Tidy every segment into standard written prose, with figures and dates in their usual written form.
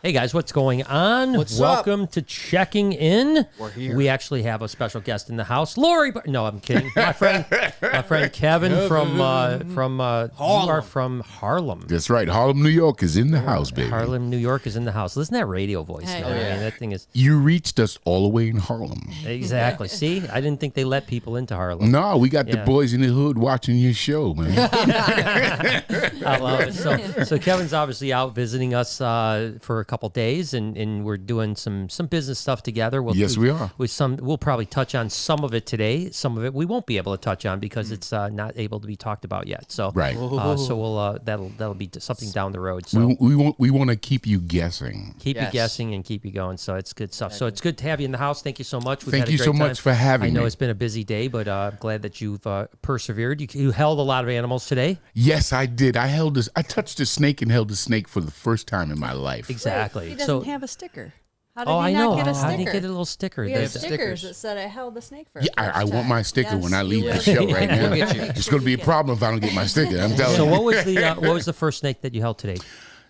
Hey guys, what's going on? Welcome to Checking In. We're here. We actually have a special guest in the house, Lori. No, I'm kidding. My friend Kevin from Harlem. You are from Harlem. That's right. Harlem, New York is in the house, baby. Harlem, New York is in the house. Listen to that radio voice, man. Oh, yeah. I mean, that thing is You reached us all the way in Harlem. exactly. See, I didn't think they let people into Harlem. No, we got the boys in the hood watching your show, man. I love it. So Kevin's obviously out visiting us for a couple days, and we're doing some business stuff together. Yes, we are. We'll probably touch on some of it today. Some of it we won't be able to touch on because it's not able to be talked about yet. So Right. So we'll that'll be something down the road. So We want to keep you guessing. keep you guessing and keep you going. So it's good stuff. So it's good to have you in the house. Thank you so much. We've Thank had a you great so time. much for having I know me. it's been a busy day, but I'm glad that you've persevered. You held a lot of animals today. Yes, I did. I touched a snake and held a snake for the first time in my life. Exactly. He doesn't have a sticker. How did Oh, he I know. not get a How sticker? did he get a little sticker? We They- have stickers that said I held the snake for. Yeah, I want my sticker when I leave the will. show right now. We'll get you. It's going to be a problem if I don't get my sticker. I'm telling So you. what was the first snake that you held today?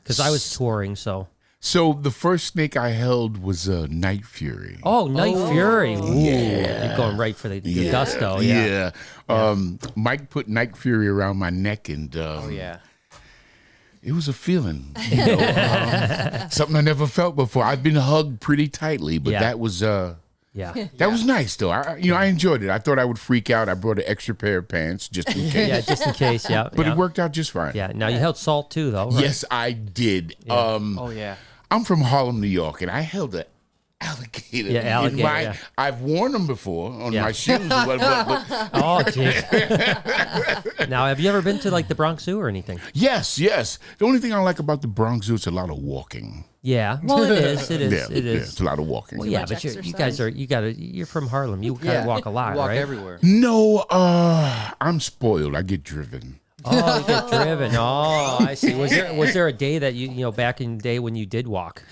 Because I was touring, so. So the first snake I held was a Night Fury. Oh, Night Fury! Ooh, you're going right for the gusto. Yeah. Mike put Night Fury around my neck, and it was a feeling. Something I never felt before. I've been hugged pretty tightly, but that was that was nice though. I enjoyed it. I thought I would freak out. I brought an extra pair of pants just in case. Yeah, just in case. Yeah, But it worked out just fine. Yeah. Now you held Salt too, though. Right? Yes, I did. Yeah. I'm from Harlem, New York, and I held an alligator. Yeah, alligator, in my, I've worn them before on my shoes. but Oh, jeez. Now, have you ever been to like the Bronx Zoo or anything? yes. The only thing I like about the Bronx Zoo is a lot of walking. Yeah. Well, it is. It is. Yeah, it is. it's a lot of walking. Well, yeah, much but you exercise. guys you're from Harlem. You kind of walk a lot, Walk right? everywhere. No, I'm spoiled. I get driven. Oh, you get driven. Oh, I see. Was there a day that you back in the day when you did walk?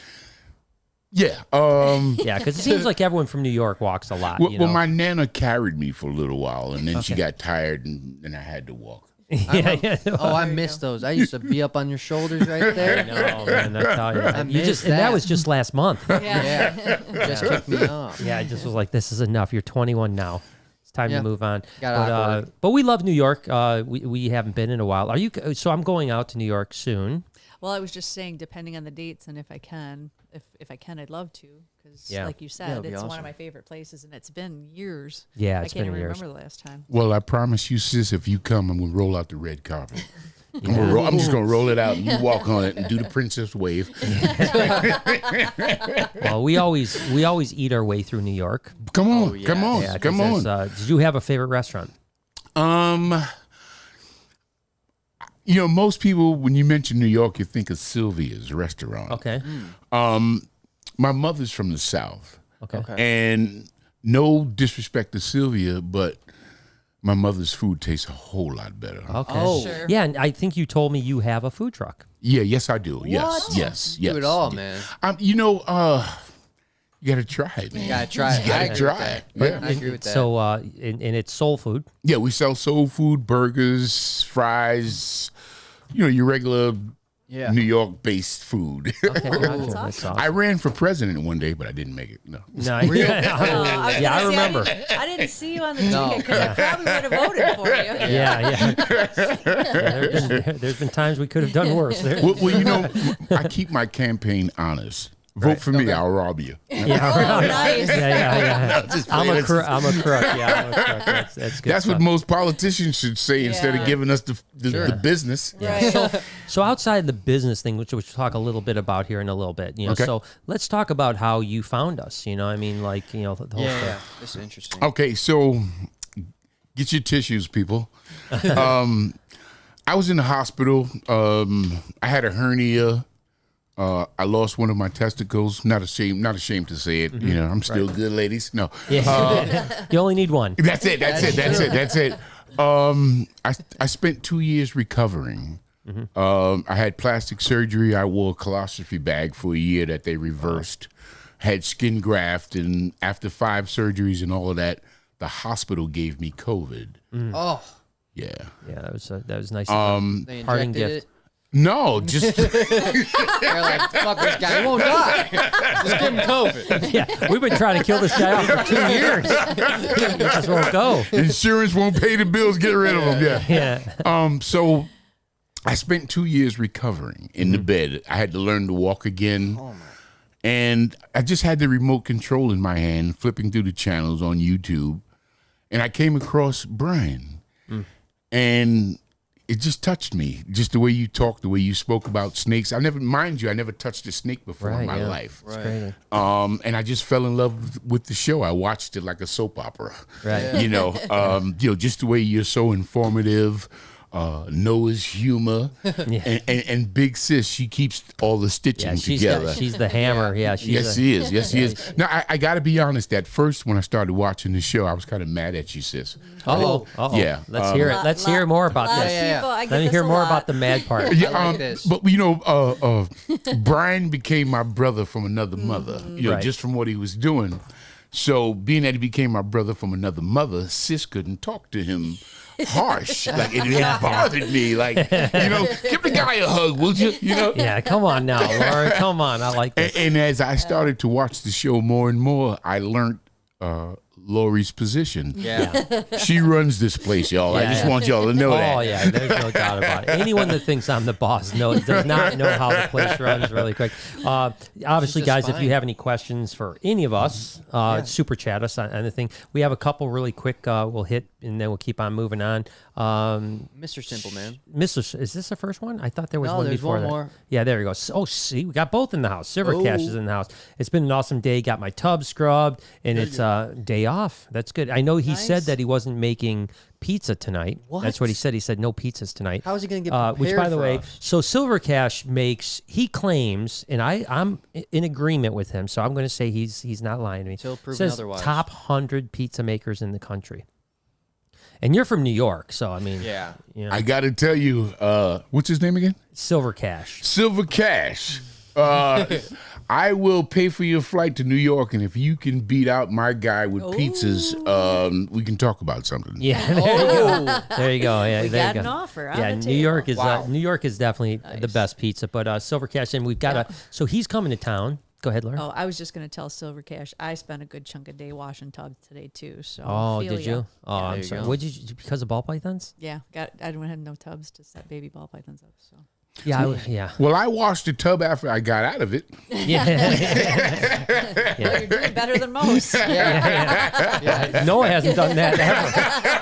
Yeah. Yeah, because it seems like everyone from New York walks a lot. Well, my Nana carried me for a little while, and then she got tired, and I had to walk. yeah. Oh, I missed those. I used to be up on your shoulders right there. No, man, I tell you. I You missed just, and that that. was just last month. Yeah, just kicked me off. Yeah, I just was like, this is enough. You're 21 now. It's time to move on. Got But we love New York. We haven't been in a while. Are you? So I'm going out to New York soon. Well, I was just saying, depending on the dates and if I can, I'd love to, because like you said, that'd be it's one awesome. of my favorite places, and it's been years. Yeah, I it's can't been even years. remember the last time. Well, I promise you, sis, if you come, I'm going to roll out the red carpet. I'm just going to roll it out, and you walk on it and do the princess wave. Well, we always eat our way through New York. Come on, yeah. come on, Yeah, come 'cause on. there's, did you have a favorite restaurant? Most people, when you mention New York, you think of Sylvia's restaurant. Okay. My mother's from the South. Okay. And no disrespect to Sylvia, but my mother's food tastes a whole lot better. Okay. Oh. Sure. Yeah, and I think you told me you have a food truck. Yes, I do. Yes. Do it all, man. You got to try it, man. You gotta try it. You I got to agree with try it. that. Yeah. I agree with that. So, and it's soul food. Yeah, we sell soul food, burgers, fries, your regular New York-based food. Okay, gotcha. That's awesome. I ran for president one day, but I didn't make it. No. No, I yeah, I was gonna say, remember. I didn't see you on the ticket because I probably would have voted for you. Yeah. There's been times we could have done worse. Well, I keep my campaign honest. Vote for me, I'll rob you. Yeah, Oh, nice. yeah. Just I'm playing. a crook. Yeah, I'm a crook. That's good. That's what most politicians should say instead of Yeah. giving us the business. Right. So outside the business thing, which we'll talk a little bit about here in a little bit, Okay. So let's talk about how you found us. The whole stuff. Yeah, this is interesting. Okay, so get your tissues, people. I was in the hospital. I had a hernia. I lost one of my testicles. Not ashamed to say it. I'm still good, ladies. No. Yeah. You only need one. That's it. I spent 2 years recovering. I had plastic surgery. I wore a colostrophy bag for a year that they reversed. Had skin graft, and after 5 surgeries and all of that, the hospital gave me COVID. Oh, Yeah. Yeah, that was nice. they Parting injected gift. it. No, just They're like, fuck this guy, he won't die. Just give him COVID. Yeah, we've been trying to kill this guy off for 2 years. He just won't go. insurance won't pay the bills. Get rid of him. Yeah. Yeah. So I spent 2 years recovering in the bed. I had to learn to walk again. Oh, my. And I just had the remote control in my hand, flipping through the channels on YouTube. And I came across Brian. And it just touched me. Just the way you talked, the way you spoke about snakes. I never touched a snake before in my life. It's crazy. And I just fell in love with the show. I watched it like a soap opera. Right. You know, just the way you're so informative. Noah's humor and Big Sis, she keeps all the stitching together. She's the hammer. Yeah, Yes, she is. Yes, she is. Now, I got to be honest. At first, when I started watching the show, I was kind of mad at you, sis. Yeah. Let's hear it. Let's hear more about this. Let me hear more about the mad part. Yeah, like this. But Brian became my brother from another mother. Right. Just from what he was doing. So, being that he became my brother from another mother, sis couldn't talk to him harsh. Like, it bothered me. Like, give the guy a hug, will you? Yeah, come on now, Laura. Come on. I like this. And as I started to watch the show more and more, I learned Lori's position. Yeah. She runs this place, y'all. I just want y'all to know that. Oh, yeah, there's no doubt about it. Anyone that thinks I'm the boss does not know how the place runs really quick. Obviously, guys, if you have any questions for any of us, super chat us on anything. We have a couple really quick we'll hit, and then we'll keep on moving on. Mr. Simple Man. Is this the first one? I thought there was No, one there's before one that. more. Yeah, there you go. Oh, see, we got both in the house. Silver Cash is in the house. It's been an awesome day. Got my tub scrubbed, and it's day off. That's good. I know he said that he wasn't making pizza tonight. What? That's what he said. He said no pizzas tonight. How is he going to get prepared which, by the for way, us? so Silver Cash he claims, and I'm in agreement with him, so I'm going to say he's not lying to me. Till proven Says otherwise. top 100 pizza makers in the country. And you're from New York, so I mean, Yeah. I got to tell you, what's his name again? Silver Cash. Silver Cash. I will pay for your flight to New York, and if you can beat out my guy with pizzas, we can talk about something. Yeah, there you go. There you go. Yeah, We there got you an go. offer on Yeah, the New table. York is Wow. New York is definitely the best pizza. But Silver Cash, and we've got so he's coming to town. Go ahead, Laura. Oh, I was just going to tell Silver Cash, I spent a good chunk of day washing tubs today, too. So Oh, feel did ya. you? Oh, there I'm you sorry. go. What did you because of ball pythons? Yeah, I didn't have no tubs to set baby ball pythons up. So Yeah, yeah. Well, I washed the tub after I got out of it. Yeah. well, you're doing better than most. Noah hasn't done that ever.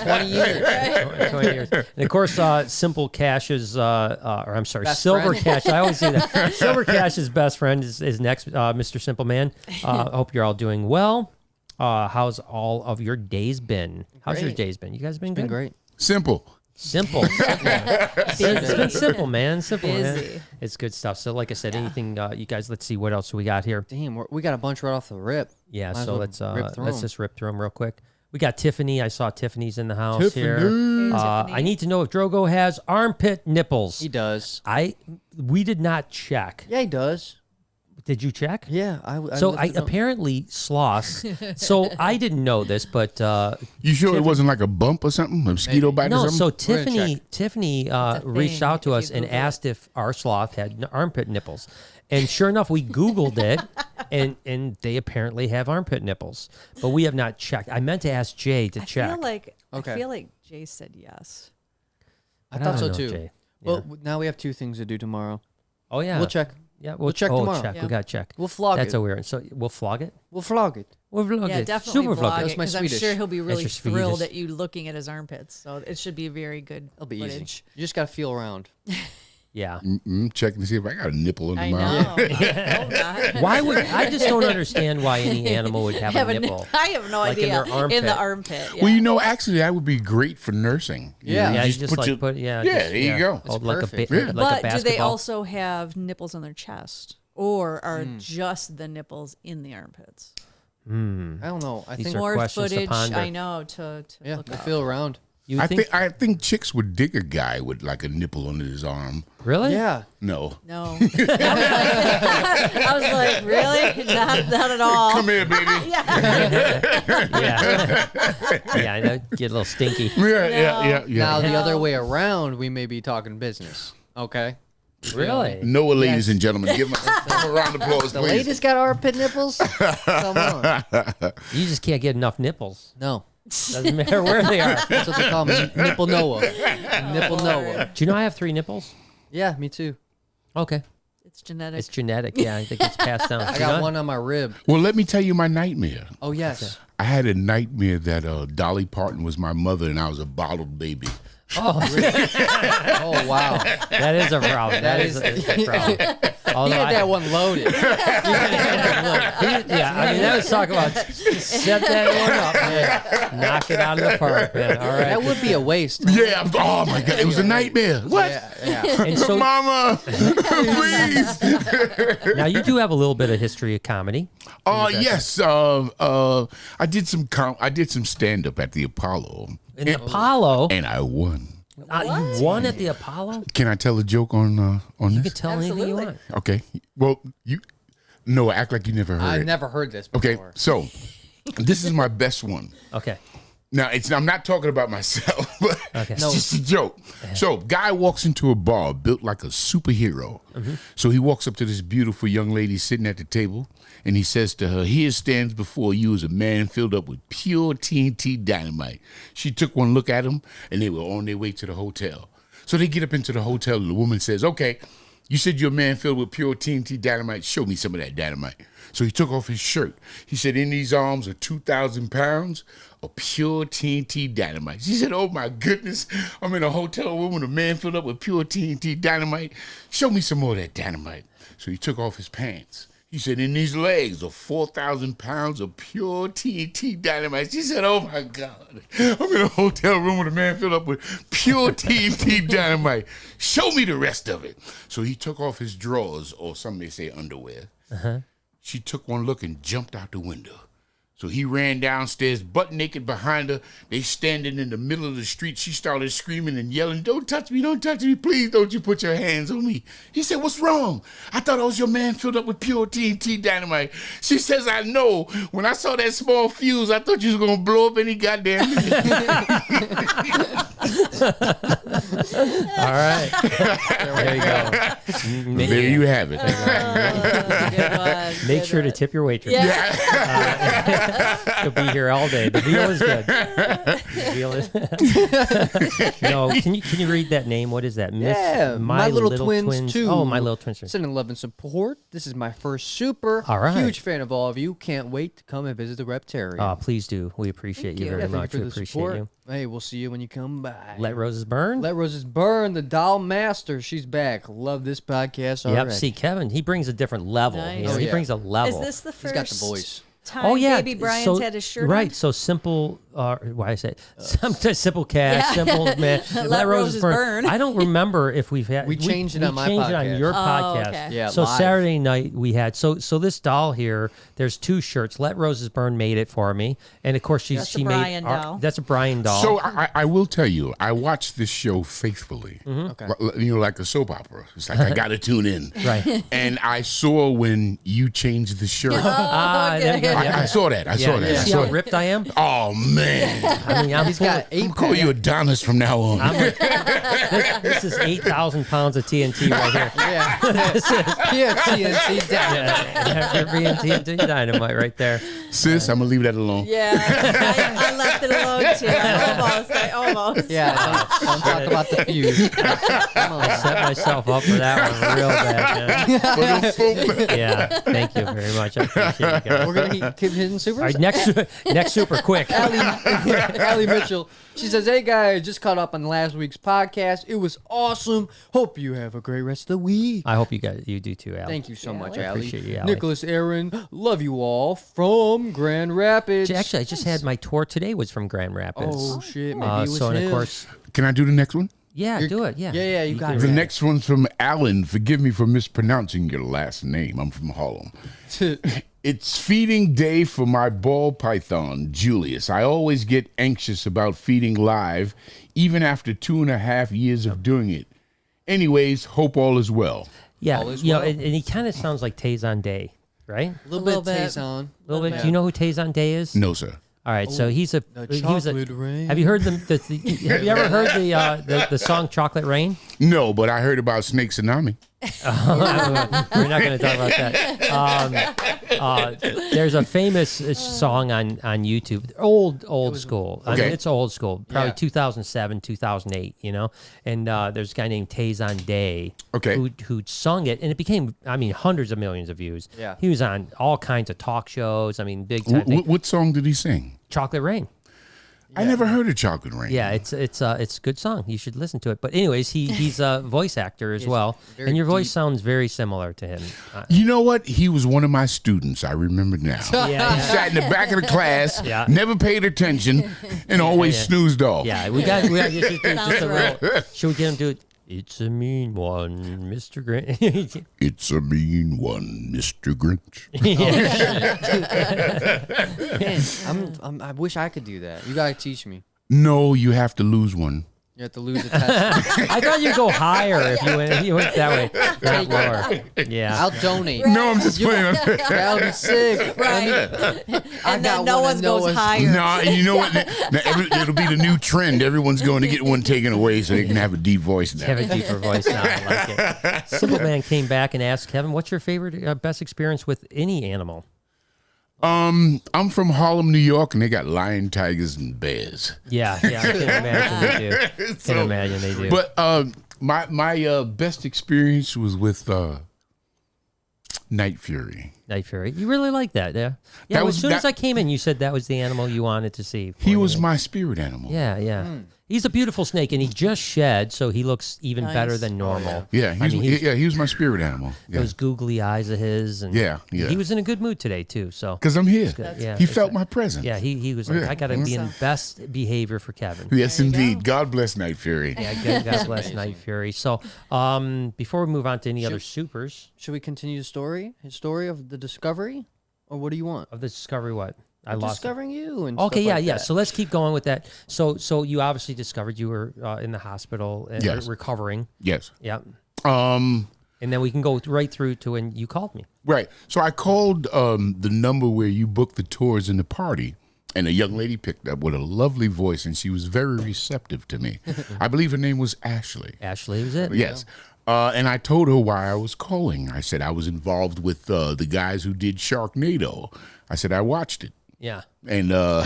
20 years. 20 years. And of course, Simple Cash's, or I'm sorry, Best Silver friend. Cash. I always say that. Silver Cash's best friend is next, Mr. Simple Man. I hope you're all doing well. How's all of your days been? How's your Great. days been? You guys been Been good? great. Simple. Simple. It's been simple, man. Simple, man. Busy. It's good stuff. So, like I said, anything, you guys, let's see what else we got here. Damn, we got a bunch right off the rip. Yeah, Might as so well let's rip through 'em. just rip through them real quick. We got Tiffany. I saw Tiffany's in the house here. Hey, Tiffany. I need to know if Drogo has armpit nipples. He does. We did not check. Yeah, he does. Did you check? Yeah. So lifted up. apparently sloths. So I didn't know this, but You sure it wasn't like a bump or something? A mosquito bite or no. something? So We're gonna Tiffany a reached thing out to if us you and Google asked if our sloth had armpit nipples, and sure enough, we Googled it, and they apparently have armpit nipples, but we have not checked. I meant to ask Jay to check. I feel like Jay said yes. I but thought don't so know, too. Jay. Well, now we have two things to do tomorrow. Oh yeah, We'll check. Yeah, we'll check tomorrow. Check. Yeah. We got to check. We'll flog That's it. a weird. So we'll flog it. We'll flog it. We'll vlog Yeah, it. definitely Super vlog vlog it That's my because I'm Swedish. sure he'll be really your thrilled Swedish. at you looking at his armpits. So it should be very good It'll be footage. easy. You just got to feel around. Yeah. Checking to see if I got a nipple under I my arm. know. Hope not. Why would I just don't understand why any animal would have a nipple? I have no Like in idea. their armpit. In the armpit. Yeah. Well, actually, that would be great for nursing. Yeah. Yeah, you just just like your- put yeah. Yeah, just- there you go. Oh, It's like perfect. a Yeah. like a but do basketball. they also have nipples on their chest, or are just the nipples in the armpits? I don't know. I These think are More questions to footage. ponder. I know to yeah, look I up. feel around. I think chicks would dig a guy with like a nipple under his arm. Really? Yeah. No. No. I was like, really? Not at all. Come here, baby. Yeah. Yeah, I know. Get a little stinky. Yeah. Now, the other way around, we may be talking business. Okay. Really? Noah, ladies and gentlemen, give him a round of applause, The please. ladies got armpit nipples? Come on. You just can't get enough nipples. No. Doesn't matter where they are. That's what they call me. Nipple Noah. Nipple Noah. Do you know I have 3 nipples? Yeah, me too. Okay. It's genetic. It's genetic. Yeah, I think it's passed down. I got one on my rib. Well, let me tell you my nightmare. Oh, yes. I had a nightmare that Dolly Parton was my mother and I was a bottled baby. Oh, wow. That is a problem. That is a problem. He Although had that one loaded. Yeah, I mean, that was talk about set that one up, man. Knock it out of the park, man. All right. That would be a waste. Yeah. Oh, my God. It was a nightmare. What? Yeah. And so Mama, please. now you do have a little bit of history of comedy. Yes. I did some stand up at the Apollo. In the Apollo. And I won. You won at the Apollo? Can I tell a joke on You this? can tell anything you want. Okay. Well, act like you never heard I've it. never heard this Okay, before. so this is my best one. Okay. Now, I'm not talking about myself, but Okay. it's just a joke. So, guy walks into a bar built like a superhero. So he walks up to this beautiful young lady sitting at the table, and he says to her, "Here stands before you is a man filled up with pure TNT dynamite." She took one look at him, and they were on their way to the hotel. So they get up into the hotel, and the woman says, "Okay, you said you're a man filled with pure TNT dynamite. Show me some of that dynamite." So he took off his shirt. He said, "In these arms are 2,000 pounds of pure TNT dynamite." She said, "Oh my goodness, I'm in a hotel room with a man filled up with pure TNT dynamite. Show me some more of that dynamite." So he took off his pants. He said, "In these legs are 4,000 pounds of pure TNT dynamite." She said, "Oh my God, I'm in a hotel room with a man filled up with pure TNT dynamite. Show me the rest of it." So he took off his drawers, or some may say underwear. She took one look and jumped out the window. So he ran downstairs, butt naked behind her. They standing in the middle of the street. She started screaming and yelling, "Don't touch me, please don't you put your hands on me." He said, "What's wrong? I thought I was your man filled up with pure TNT dynamite." She says, "I know. When I saw that small fuse, I thought you was going to blow up any goddamn thing." All right. There you go. There you have it. Good one. Make sure to tip your waitress. She'll be here all day. The veal is good. The veal is. No, can you read that name? What is that? Yeah, My Little Twins 2. Oh, My Little Twins 2. Sending love and support. This is my first super. All right. Huge fan of all of you. Can't wait to come and visit the Reptarian. Please do. We appreciate you very Thank you much. for We the appreciate support. you. Hey, we'll see you when you come by. Let Roses Burn. Let Roses Burn, the doll master. She's back. Love this podcast already. Yep. See, Kevin, he brings a different level. Nice. You know, Oh, he yeah. brings a level. Is this the He's first got the voice. time Oh yeah, Baby Brian's had his shirt right. on? So simple. Why I say simple cast, simple man. Let Roses Burn. I don't remember if we've had. We changed it on my changed it on podcast. your Oh, podcast. okay. Yeah, So live. Saturday night we had. So this doll here. There's 2 shirts. Let Roses Burn made it for me, and of course That's she a made. Brian doll. That's a Brian doll. So I will tell you, I watched this show faithfully. Okay. Like a soap opera. It's like I got to tune in. Right. And I saw when you changed the shirt. There you go. I saw that. I saw that. I See saw how that. ripped I am? Oh man, I mean, He's got I'm 8 gonna call you Adonis from now on. This is 8,000 pounds of TNT right here. Yeah. Yeah, TNT down. Yeah, TNT dynamite right there. Sis, I'm gonna leave that alone. Yeah, I left it alone too. I almost. Yeah, don't talk about the fuse. I set myself up for that one real bad. Man. Yeah, thank you very much. I appreciate it, guys. We're going to keep hitting All supers. right, next super quick. Allie Mitchell. She says, "Hey guys, just caught up on last week's podcast. It was awesome. Hope you have a great rest of the week." I hope you do too, Al. Thank you so much, I Allie. appreciate you, Allie. Nicholas Aaron, love you all from Grand Rapids. Actually, I just had my tour today was from Grand Rapids. Oh shit, maybe it was so and him. of course, Can I do the next one? Yeah, do it. Yeah. Yeah, you got The it. next one's from Alan. Forgive me for mispronouncing your last name. I'm from Harlem. It's feeding day for my ball python, Julius. I always get anxious about feeding live, even after 2.5 years of doing it. Anyways, hope all is well. Yeah, All is you know, well. and he kind of sounds like Tayson Day, right? A little Little bit bit. Tayson. A little bit. Do you know who Tayson Day is? No, sir. All right, so he was chocolate rain. Have you heard have you ever heard the song Chocolate Rain? No, but I heard about Snake Tsunami. We're not going to talk about that. There's a famous song on YouTube, old school. I mean, Okay. it's old school, probably Yeah. 2007, 2008, you know. And there's a guy named Tayson Day Okay. who sung it, and it became, I mean, hundreds of millions of views. Yeah. He was on all kinds of talk shows. I mean, big time. What song did he sing? Chocolate Rain. I never heard of Chocolate Rain. Yeah, it's a good song. You should listen to it. But anyways, he's a voice actor as well, very and your voice deep. sounds very similar to him. You know what? He was one of my students. I remember now. Yeah, He sat in the back of the class, Yeah. never paid attention, and always yeah. snoozed off. Yeah, we got just Sounds a right. real. Should we get him to it? It's a mean one, Mr. Grant. It's a mean one, Mr. Grinch. Man, I wish I could do that. You gotta teach me. No, you have to lose one. You have to lose a test. I thought you'd go higher if you went that way, not lower. Yeah. I'll donate. No, I'm just playing. That'll be sick. Right. I And got then no one one of goes Noah's. higher. No, you know what? Now, it'll be the new trend. Everyone's going to get one taken away so they can have a deep voice now. Have a deeper voice now. I like it. Simple Man came back and asked Kevin, "What's your favorite, best experience with any animal?" I'm from Harlem, New York, and they got lion, tigers, and bears. Yeah, I can imagine they do. Can imagine they do. But my best experience was with Night Fury. Night Fury. You really like that, yeah? Yeah. That As was- soon as that- I came in, you said that was the animal you wanted to see. He for was you. my spirit animal. Yeah, yeah. He's a beautiful snake, and he just shed, so he looks even better Nice. than normal. Yeah, I mean, he was my spirit animal. Yeah, those googly eyes of his, and Yeah, yeah. he was in a good mood today too. So because I'm here. Yeah, He felt my presence. yeah, he was like, Yeah. I got to be in best behavior for Kevin. Yes, There you indeed. go. God bless Night Fury. Yeah, God bless Night Fury. So, before we move on to any other supers Should we continue the story? His story of the discovery, or what do you want? of the discovery, what I lost. it. Discovering you and Okay, stuff yeah, like yeah. that. So let's keep going with that. So you obviously discovered you were in the hospital and Yes. recovering. Yes. Yeah. Um. And then we can go right through to when you called me. Right. So I called the number where you booked the tours and the party, and a young lady picked up with a lovely voice, and she was very receptive to me. I believe her name was Ashley. Ashley was it? Yes. And I told her why I was calling. I said I was involved with the guys who did Sharknado. I said I watched it. Yeah. And I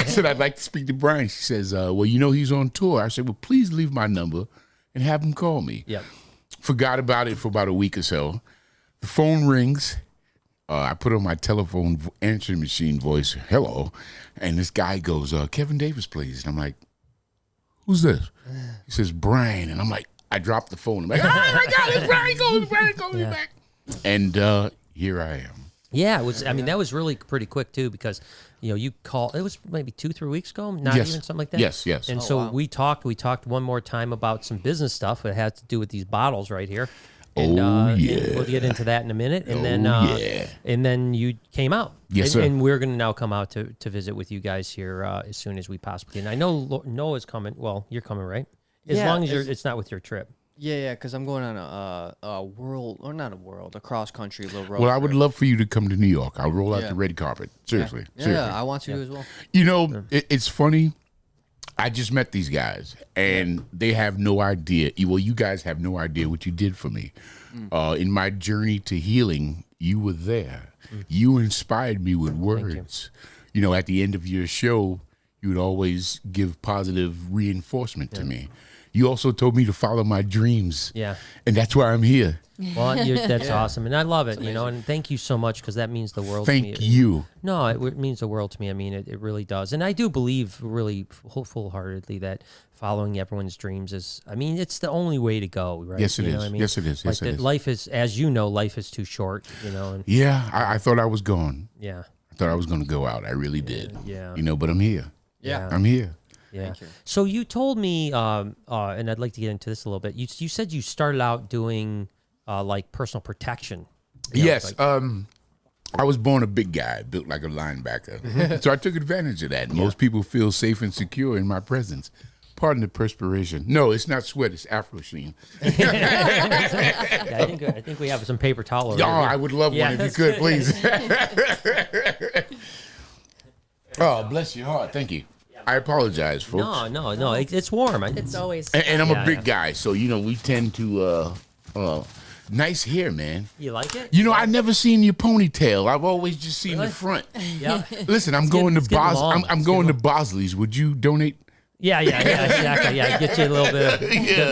said, I'd like to speak to Brian. She says, well, you know, he's on tour. I said, well, please leave my number and have him call me. Yep. Forgot about it for about a week or so. The phone rings. I put on my telephone answering machine voice, hello. And this guy goes, Kevin Davis, please. And I'm like, who's this? He says, Brian. And I'm like, I dropped the phone. I'm like, oh my God, it's Brian. Call me back. And here I am. Yeah, it was. I mean, that was really pretty quick too, because you called. It was maybe 2-3 weeks ago, not Yes. even something like that. Yes, yes. And Oh, so wow. we talked. We talked one more time about some business stuff. It had to do with these bottles right here. Oh, And yeah. we'll get into that in a minute. And then, yeah. and then you came out. Yes, and, sir. And we're going to now come out to visit with you guys here as soon as we possibly can. I know Noah's coming. Well, you're coming, right? As Yeah, long as it's- it's not with your trip. Yeah, because I'm going on a world, or not a world, a cross country little road. Well, I would trip. love for you to come to New York. I'll roll out Yeah. the red carpet. Seriously. Yeah, Seriously. I want to as well. You know, it's funny. I just met these guys, and they have no idea. Well, you guys have no idea what you did for me. In my journey to healing, you were there. You inspired me with words. You know, at the end of your show, you would always give positive reinforcement to me. You also told me to follow my dreams. Yeah. And that's why I'm here. Well, that's awesome, and I love it. And thank you so much, because that means the world to me. Thank you. No, it means the world to me. I mean, it really does. And I do believe really full-heartedly that following everyone's dreams is, I mean, it's the only way to go, right? Yes, it You know is. what I mean? Yes, it is. Like Yes, it that is. life is, as you know, life is too short, and Yeah, I thought I was gone. yeah. I thought I was going to go out. I really did. Yeah. You know, but I'm here. Yeah. I'm here. Yeah. Thank you. So you told me, and I'd like to get into this a little bit. You said you started out doing like personal protection. You know, Yes. like- I was born a big guy, built like a linebacker. So I took advantage of that. Most people feel safe and secure in my presence. Pardon the perspiration. No, it's not sweat. It's Afro sheen. Yeah, I think we have some paper towel. Over Oh, here. I would love Yeah, one if you that's could, good. please. Oh, bless your heart. Thank you. I apologize, folks. No. It's warm. It's always. And I'm Yeah, a big yeah. guy, so we tend to nice hair, man. You like it? I never seen your ponytail. I've always just seen Really? the front. Yeah. Listen, I'm going it's to getting long. I'm It's going to getting Bosley's. Would you donate? Yeah, exactly. Yeah, get you a little bit.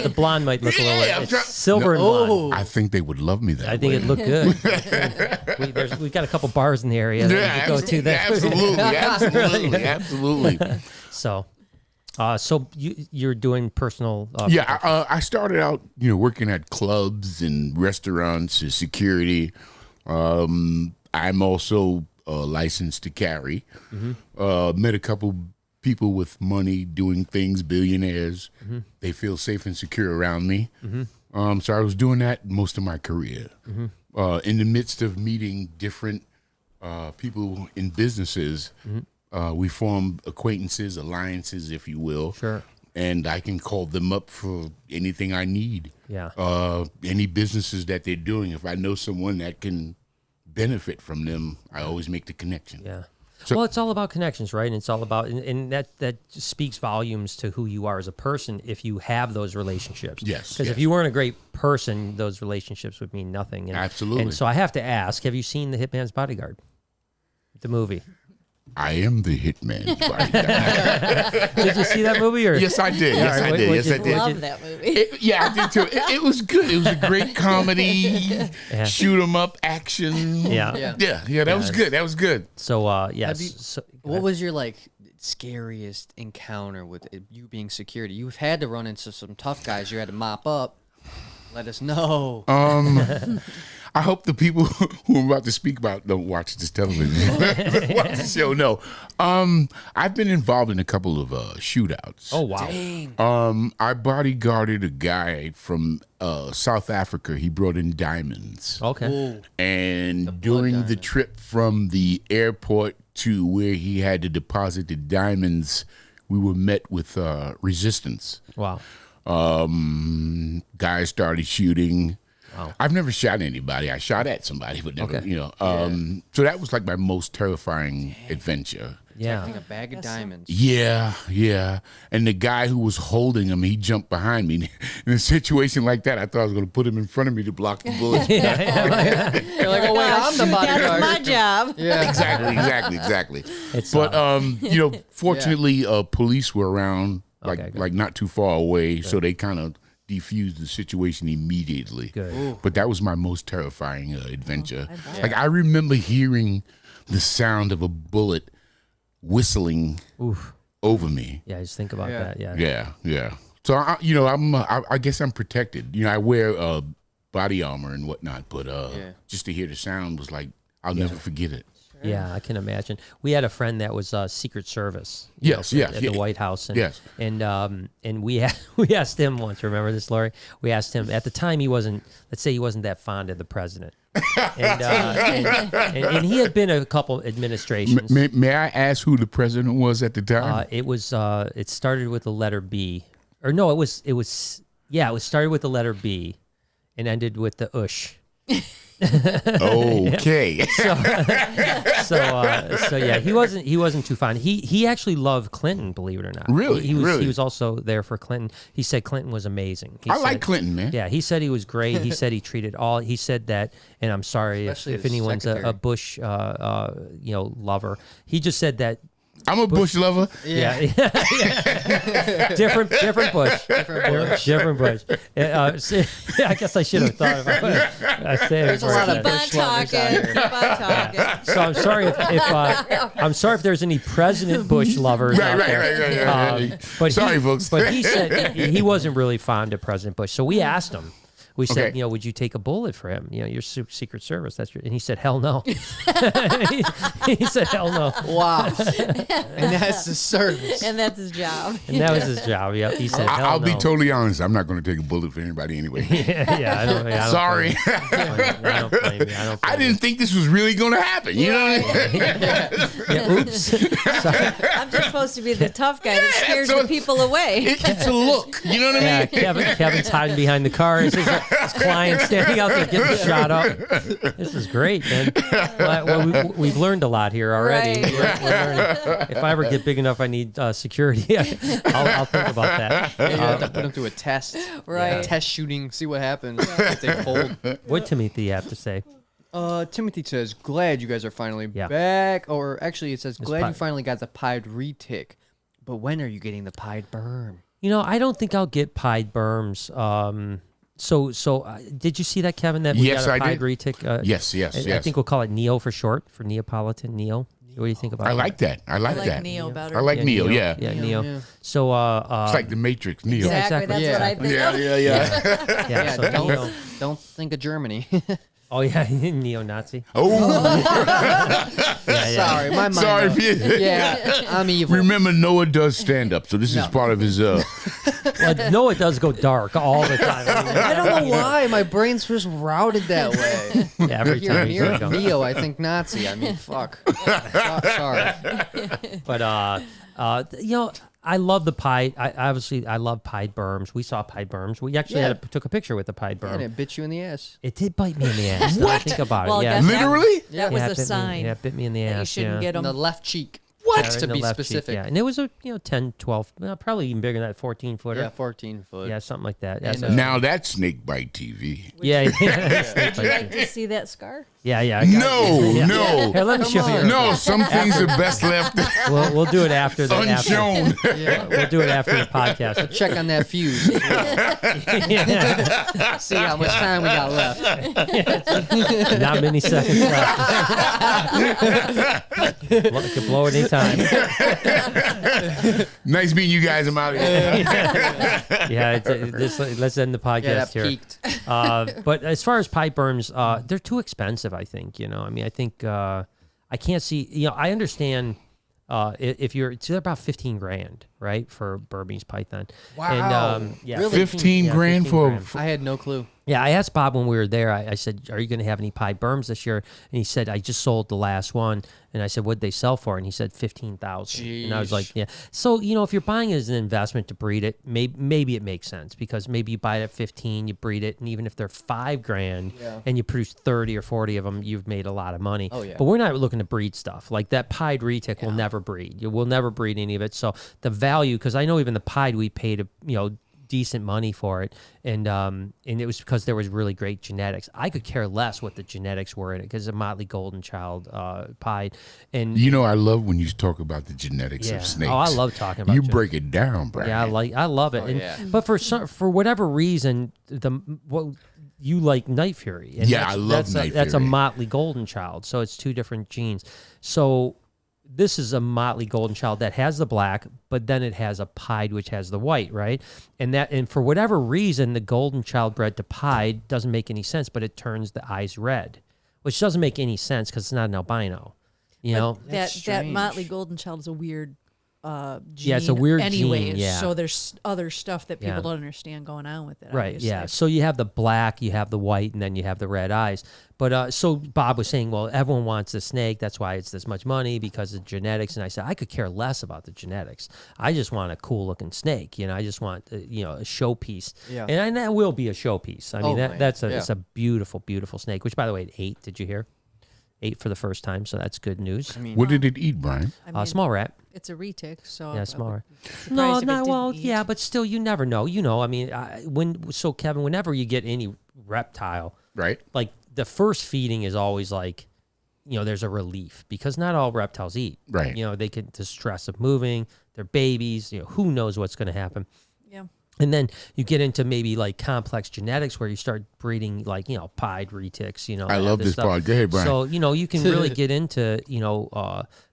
The blonde might look a little. Yeah, I'm It's try- silver and blonde. I think they would love me that I think way. it'd look good. We've got a couple bars in the area that we could go to. Absolutely. So you're doing personal. I started out, working at clubs and restaurants and security. I'm also licensed to carry. Met a couple people with money doing things, billionaires. They feel safe and secure around me. So I was doing that most of my career. In the midst of meeting different people in businesses, we form acquaintances, alliances, if you will. Sure. And I can call them up for anything I need. Yeah. Any businesses that they're doing. If I know someone that can benefit from them, I always make the connection. Yeah. So- Well, it's all about connections, right? And it's all about, and that speaks volumes to who you are as a person if you have those relationships. Yes, Because if yes. you weren't a great person, those relationships would mean nothing. And, Absolutely. And so I have to ask, have you seen The Hitman's Bodyguard? The movie. I am the hitman's bodyguard. Did you see that movie? Or? Yes, I did. Yes, All right, I did. what'd Yes, I you- did. Love that movie. I did too. It was good. It was a great comedy, Yeah. shoot 'em up action. Yeah. Yeah. That was good. That was good. So, yes. Have you- So- What was your scariest encounter with you being security? You've had to run into some tough guys. You had to mop up. Let us know. I hope the people who I'm about to speak about don't watch this television. Watch the show. No. I've been involved in a couple of shootouts. Oh, wow. I bodyguarded a guy from South Africa. He brought in diamonds. Okay. And during the trip from the airport to where he had to deposit the diamonds, we were met with resistance. Wow. Guys started shooting. Wow. I've never shot anybody. I shot at somebody, but never, Okay. So that was like my most terrifying adventure. Protecting Yeah. a bag of diamonds. Yeah. And the guy who was holding him, he jumped behind me. In a situation like that, I thought I was going to put him in front of me to block the bullets. You're like, oh wait, I'm the bodyguard. That's my job. Yeah. Exactly. It's, But fortunately, police were around, Okay, good. like not too far away, so they kind of defused the situation immediately. Good. But that was my most terrifying adventure. I remember hearing the sound of a bullet whistling Oof. over me. Yeah, just think about Yeah. that. Yeah. So I guess I'm protected. I wear body armor and whatnot, but just to hear the sound was like I'll never forget it. Yeah, I can imagine. We had a friend that was Secret Service. Yes, at the White House. And, Yes. And we asked him once. Remember this, Lori? We asked him at the time. Let's say he wasn't that fond of the president, and he had been a couple administrations. May I ask who the president was at the time? It started with the letter B, or no, it started with the letter B, and ended with the ush. Okay. So yeah, he wasn't too fond. He actually loved Clinton, believe it or not. Really? He Really? was also there for Clinton. He said Clinton was amazing. He I said- like Clinton, man. Yeah, he said he was great. He said he treated all. He said that, and I'm sorry Especially if his anyone's a secretary. Bush, lover. He just said that. I'm a Bush lover. Yeah, different Bush. Different Bush. I guess I should have thought about it. I said There's a lot of Keep on Bush lovers out talking. here. Keep on talking. So I'm sorry if there's any President Bush lovers out there. Right. But Sorry, folks. But he said he wasn't really fond of President Bush. So we asked him. We said, Okay. you know, would you take a bullet for him? You know, your Secret Service. And he said, hell no. he said, hell no. Wow. And that's the service. And that's his job. And that was his job. Yep. He said, hell I'll no. be totally honest. I'm not going to take a bullet for anybody anyway. yeah, I don't Sorry. I don't blame you. I didn't think this was really going to happen. You know what I mean? Yeah, oops. Sorry. I'm just supposed to be the tough guy that scares so the people away. It's a look. You know what I mean? Yeah, Kevin's hiding behind the car. His client standing out there getting shot up. This is great, man. Well, we've learned a lot here already. Right. We're learning. If I ever get big enough, I need security. I'll think about that. You have to put them through a test. Right. Test shooting, see what happens if they fold. What Timothy have to say? Timothy says, glad you guys are finally Yeah. back. Or actually, it says, glad pie- you finally got the pied retic. But when are you getting the pied berm? You know, I don't think I'll get pied berms. Did you see that, Kevin? That we Yes, got a I pied did. retic? Yes. I think we'll call it Neo for short, for Neapolitan Neo. What do you think about I that? like that. I I like like that. Neo better. I like Neo. Yeah. Yeah, Neo. Yeah. So, It's like the Matrix. Neo. Yeah, Exactly. exactly. That's what I think. Yeah. Yeah, so Neo. don't think of Germany. Oh, yeah, neo-Nazi. Oh, Yeah. Sorry, my mind. sorry. If you, Yeah, I'm evil. Remember, Noah does stand up, so this is part of his. Well, no, it does go dark all the time. I mean, I don't know why my brain's just routed that way. every Here, time you here, go. Neo, I think Nazi. I mean, fuck. Sorry. But you know, I love the pie. I love pied berms. We saw pied berms. We actually took a picture with the pied berm. And it bit you in the ass. It did bite me in the ass. Now I think about Well, it. Yeah, that's- Literally? That Yeah, was it a bit me- sign yeah, it bit me in the that ass. you shouldn't yeah. get In them. the left cheek. Yeah, To in the be left cheek, specific. yeah, and it was a 10, 12, probably even bigger than that 14-footer. Yeah, 14 foot. Yeah, something like that. And, That's Now that's Snake Bite TV. yeah. Would you like to see that scar? Yeah. I got it. No, Yeah. no. Here, let me show you. No, some things are best left We'll do it after the unshown. We'll do it after the podcast. Check on that fuse. See how much time we got left. Not many seconds left. It could blow at any time. Nice meeting you guys. I'm out of here. Yeah, let's end the Yeah, podcast that here. peaked. But as far as pipe berms, they're too expensive, I think. You know, I mean, I think I can't see. You know, I understand if you're, they're about $15,000, right, for Burmese python. Wow. And, yeah, Really? 15 grand for. I had no clue. Yeah, I asked Bob when we were there. I said, "Are you going to have any pie berms this year?" And he said, "I just sold the last one." And I said, "What'd they sell for?" And he said, $15,000. And I was like, "Yeah." So you know, if you're buying it as an investment to breed it, maybe it makes sense because maybe you buy it at 15, you breed it, and even if they're $5,000 and you produce 30 or 40 of them, you've made a lot of money. Oh, yeah. But we're not looking to breed stuff like that. Pied retic will never breed. You will never breed any of it. So the value, because I know even the pied we paid, decent money for it, and it was because there was really great genetics. I could care less what the genetics were in it because a Motley Golden Child pied, and You know, I love when you talk about the genetics yeah. of snakes. Oh, I love talking about You genetics. break it down, Brian. Yeah, I love it. Oh, and, yeah. But for whatever reason, you like Night Fury. And Yeah, I love Night That's a Fury. Motley Golden Child, so it's two different genes. So this is a Motley Golden Child that has the black, but then it has a pied which has the white, right? And for whatever reason, the Golden Child bred to pied doesn't make any sense, but it turns the eyes red, which doesn't make any sense because it's not an albino. You know? That strange. Motley Golden Child is a weird gene. Yeah, it's a weird anyways, gene, yeah. So there's other stuff that people Yeah. don't understand going on with it. Right, obviously. yeah. So you have the black, you have the white, and then you have the red eyes. But so Bob was saying, well, everyone wants a snake. That's why it's this much money because of genetics. And I said, I could care less about the genetics. I just want a cool looking snake. You know, I just want, a showpiece. Yeah. And that will be a showpiece. I mean, man. it's Yeah. a beautiful, beautiful snake, which by the way, it ate. Did you hear? Ate for the first time. So that's good news. I mean, What did it eat, Brian? I mean, Small rat. it's a retic, so Yeah, I small would rat. be surprised No, if it no, didn't well, eat. yeah, but still, you never know. You know, I mean, Kevin, whenever you get any reptile, Right? like the first feeding is always like, there's a relief because not all reptiles eat. Right. They get the stress of moving, they're babies, who knows what's going to happen. Yeah. And then you get into maybe like complex genetics where you start breeding like, pied retics, I love this stuff. part. Go ahead, Brian. So, you can really get into,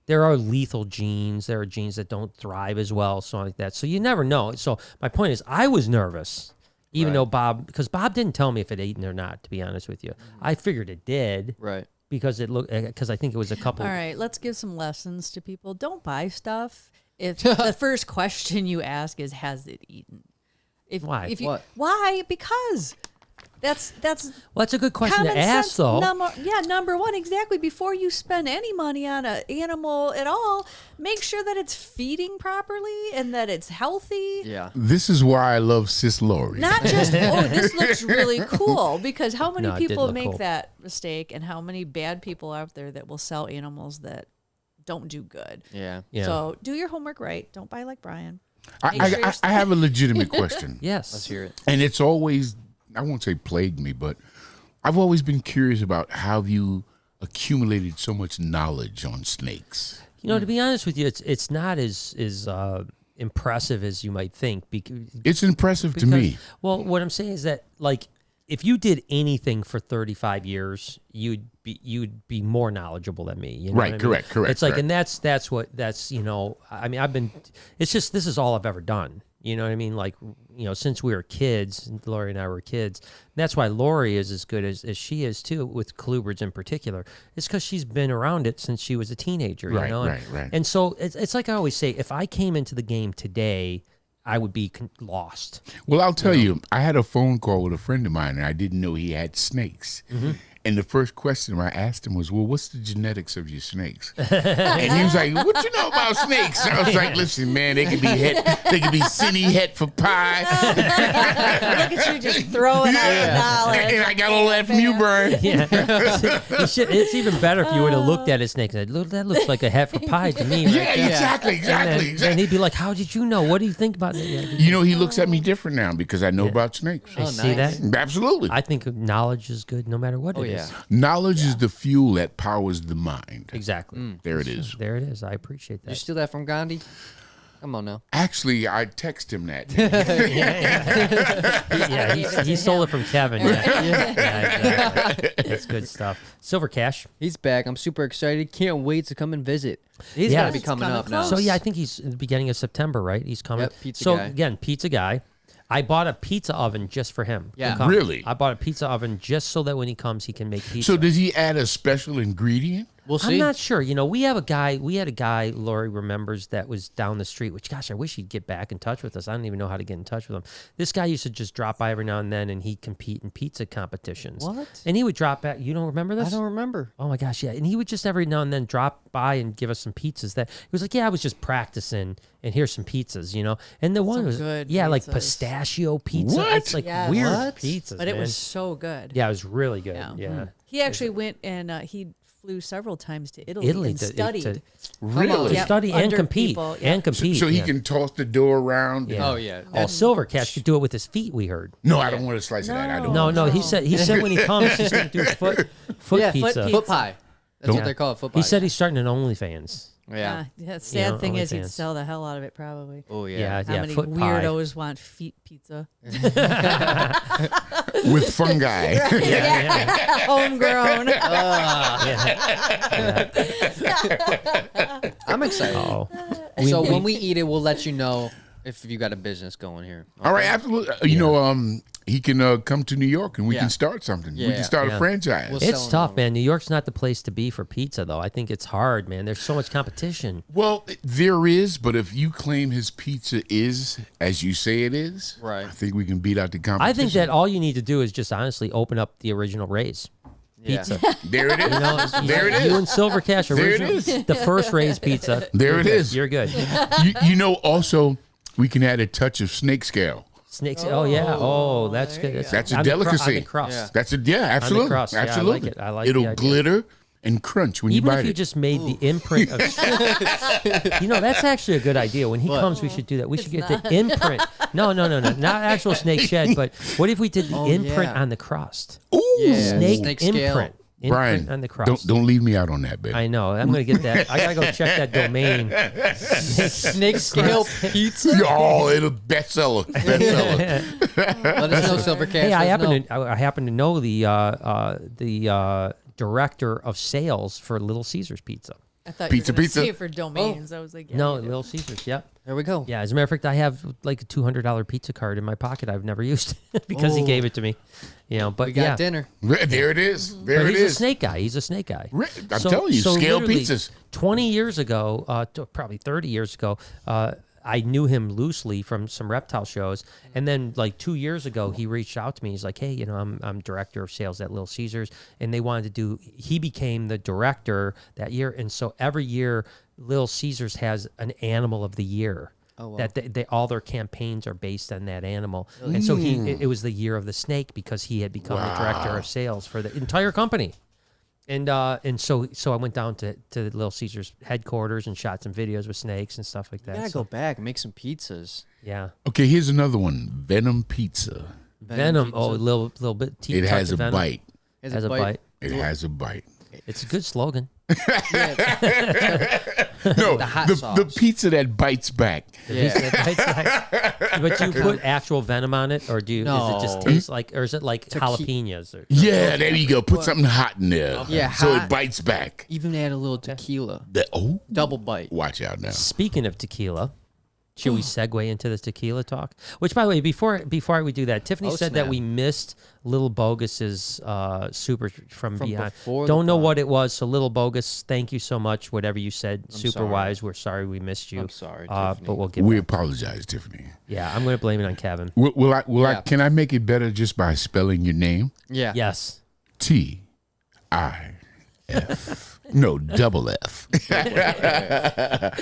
there are lethal genes. There are genes that don't thrive as well, so like that. So you never know. So my point is I was nervous, Even though because Bob didn't tell me if it ate or not, to be honest with you. I figured it did. Right. Because because I think it was a couple. All right, let's give some lessons to people. Don't buy stuff if the first question you ask is, "Has it eaten?" Why? Why? Because that's well, that's a good question common to ask, sense. though. Number one, exactly. Before you spend any money on an animal at all, make sure that it's feeding properly and that it's healthy. Yeah. This is why I love Sis Lori. Not just, this looks really cool, because how many No, it did people look make cool. that mistake, and how many bad people out there that will sell animals that don't do good. Yeah. So do your homework right. Don't buy like Brian. I have a legitimate question. Yes. Let's hear it. And it's always, I won't say plagued me, but I've always been curious about how you accumulated so much knowledge on snakes. You know, to be honest with you, it's not as impressive as you might think. It's impressive to me. Well, what I'm saying is that, like, if you did anything for 35 years, you'd be more knowledgeable than me. You know Right, what I mean? correct. It's like, correct. and that's you know, I mean, it's just, this is all I've ever done. You know what I mean? Like, you know, since we were kids, Lori and I were kids. That's why Lori is as good as she is too, with colubrids in particular. It's because she's been around it since she was a teenager. Right, you know? right. And so it's like I always say, if I came into the game today, I would be lost. Well, I'll tell you, I had a phone call with a friend of mine, and I didn't know he had snakes. Mm-hmm. And the first question I asked him was, well, what's the genetics of your snakes? And he was like, what you know about snakes? I was like, listen, man, they could be Cinny het for pie. Look at you just throwing out knowledge. And I got all that from you, Brian. Yeah, it's even better if you would have looked at his snake and said, "Look, that looks like a hat for pie to me." Right Yeah, there." exactly. And he'd be like, "How did you know? What do you think about it?" Yeah, You know, he looks at me different now because I know about snakes. I see nice. that. Absolutely. I think knowledge is good no matter what it is. Knowledge is the fuel that powers the mind. Exactly. There it is. There it is. I appreciate Did you that. steal that from Gandhi? Come on now. Actually, I text him that. Yeah, he stole it from Kevin. Yeah, exactly. That's good stuff. Silver Cash. He's back. I'm super excited. Can't wait to come and visit. He's Yeah. got to be It's coming coming up now. close. So yeah, I think he's in the beginning of September, right? He's coming. Yep, pizza so guy. again, pizza guy. I bought a pizza oven just for him. to Yeah. come. Really? I bought a pizza oven just so that when he comes, he can make pizza. So does he add a special ingredient? We'll see. I'm not sure. You know, we had a guy, Lori remembers, that was down the street, which, gosh, I wish he'd get back in touch with us. I don't even know how to get in touch with him. This guy used to just drop by every now and then, and he'd compete in pizza competitions. What? And he would drop back. You don't remember this? I don't remember. Oh, my gosh, yeah. And he would just every now and then drop by and give us some pizzas that he was like, yeah, I was just practicing, and here's some pizzas, you know? And the one Some was, good like pizzas. pistachio pizza. What? It's like Yes. weird What? pizzas, But it man. was so good. Yeah, it was really good. Yeah. Yeah. He actually went and he flew several times to Italy and to- studied. to Really? Yep, study and under compete. people, yeah. And compete. So he yeah. can toss the dough around? Yeah. Oh, yeah. Oh, Silver Cash could do it with his feet, we heard. No, I don't want a slice of that. I don't. No, want no. a He slice. said when he comes, he's going to do foot Yeah, pizza. Foot pie. That's Don't- what they call it, foot pie. He said he's starting an OnlyFans. Yeah. The sad know, thing is he'd OnlyFans. sell the hell out of it probably. Oh, Yeah, yeah. How many foot pie. weirdos want feet pizza? With fungi. Homegrown. I'm excited. Oh, So when we eat it, we'll let you know if you got a business going here. All right, absolutely. You know, he can come to New York and we Yeah. can start something. We Yeah. can start Yeah. a franchise. We'll it's selling tough, over. man. New York's not the place to be for pizza, though. I think it's hard, man. There's so much competition. Well, there is, but if you claim his pizza is as you say it is, Right. I think we can beat out the competition. I think that all you need to do is just honestly open up the original Ray's Yeah. pizza. There it is. You know, There it You is. and Silver Cash There it original, is. the first Ray's pizza. There You're it good. is. You're good. You know, also, we can add a touch of snake scale. Snakes. Oh yeah. Oh, that's good. That's a on the on delicacy. the crust. Yeah. That's a absolutely, crust. Yeah, I like absolutely. it. I like It'll the idea. glitter and crunch when Even you bite if you it. just made the imprint of, you know, that's actually a good idea. When he comes, we should do that. We should get the imprint. No, not actual snake shed, but what if we did the imprint yeah. on the crust? Ooh, Yeah. Snake scale. imprint. Brian, Imprint on the crust. don't leave me out on that, baby. I know. I'm gonna get that. I gotta go check that domain. Snake scale pizza? Oh, it'll bestseller. Bestseller. Let us know, Silver Cash. Hey, I Let us know. happen to know the director of sales for Little Caesars Pizza. thought Pizza, you were gonna pizza. say it for domains. I was like, yeah, No, you do. Little Caesars. Yep. There we go. Yeah, as a matter of fact, I have like a $200 pizza card in my pocket I've never used because he gave it to me. You know, but We got yeah. dinner. There it is. There But it he's a is. snake guy. He's a snake guy. I'm telling you, scale literally, pizzas. 20 years ago, probably 30 years ago, I knew him loosely from some reptile shows. And then like 2 years ago, he reached out to me. He's like, hey, you know, I'm director of sales at Little Caesars. And they wanted to he became the director that year. And so every year, Little Caesars has an animal of the year. Oh, wow. That they all their campaigns are based on that animal. And so it was the year of the snake because he had become the director of sales for the entire company. And so I went down to Little Caesars headquarters and shot some videos with snakes and stuff like that. You gotta go back and make some pizzas. Yeah. Okay, here's another one. Venom Pizza. Venom. pizza. Oh, a little bit. It has a bite. Has a bite. It has a bite. It's a good slogan. No, The hot the sauce. pizza that bites back. But you put actual venom on it, or is it just No. taste like, or is it like jalapenos? Or, Yeah, there you go. Put something hot in there. Yeah, so it hot. bites back. Even add a little tequila. Oh, Double bite. watch out now. Speaking of tequila, should we segue into this tequila talk? Which, by the way, before we do that, Tiffany said that snap. we missed Little Bogus's super from beyond. before Don't the know pod. what it was. So Little Bogus, thank you so much. Whatever you said, super sorry. wise. We're sorry we missed you. I'm sorry, but Tiffany. we'll get. We back. apologize, Tiffany. Yeah, I'm going to blame it on Kevin. Will I? Yeah. Can I make it better just by spelling your name? Yeah. Yes. T-I-F. No, double F. A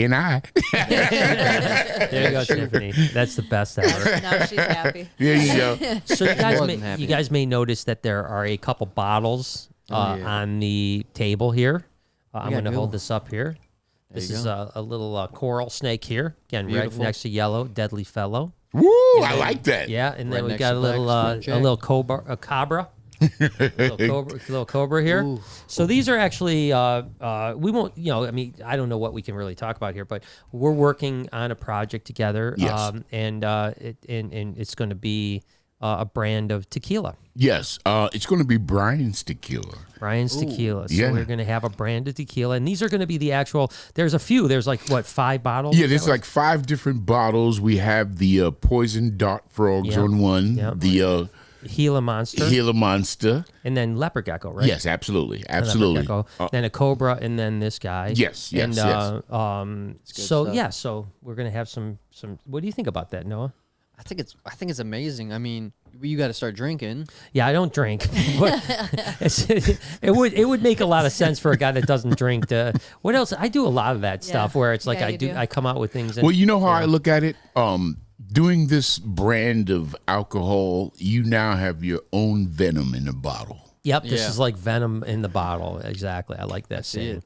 and I. There you go, Tiffany. That's the best ever. Now she's happy. There you go. So you guys, More than happy. you guys may notice that there are a couple bottles on the table here. I'm Yeah, going to go. hold this up here. This you is a little coral snake here. Again, Beautiful. right next to yellow, deadly fellow. Woo! I like that. Yeah, and then Right we next got to a little Black's Jack. a cobra. little cobra here. Ooh. So these are actually we won't, you know, I mean, I don't know what we can really talk about here, but we're working on a project together. Yes. And it's going to be a brand of tequila. Yes. It's going to be Brian's tequila. Brian's Tequila. So Yeah. we're going to have a brand of tequila, and these are going to be the actual. There's a few. There's like what, 5 bottles? Yeah, Is there's that like 5 different bottles. We have the poison dart frogs Yep. on one. Yep. The what? Gila Monster, Gila monster. and then leopard gecko, right? Yes, absolutely, A leopard absolutely. gecko, then a cobra, and then this guy. Yes, yes, and, yes. So stuff. yeah, so we're going to have some. What do you think about that, Noah? I think it's amazing. I mean, you got to start drinking. Yeah, I don't drink, but it would make a lot of sense for a guy that doesn't drink. What else? I do a lot of that stuff where it's like Yeah, I you do. do. I come out with things. And, Well, you know how I look at it? Doing this brand of alcohol, you now have your own venom in a bottle. Yep, this Yeah. is like venom in the bottle. Exactly, I like that see saying. it.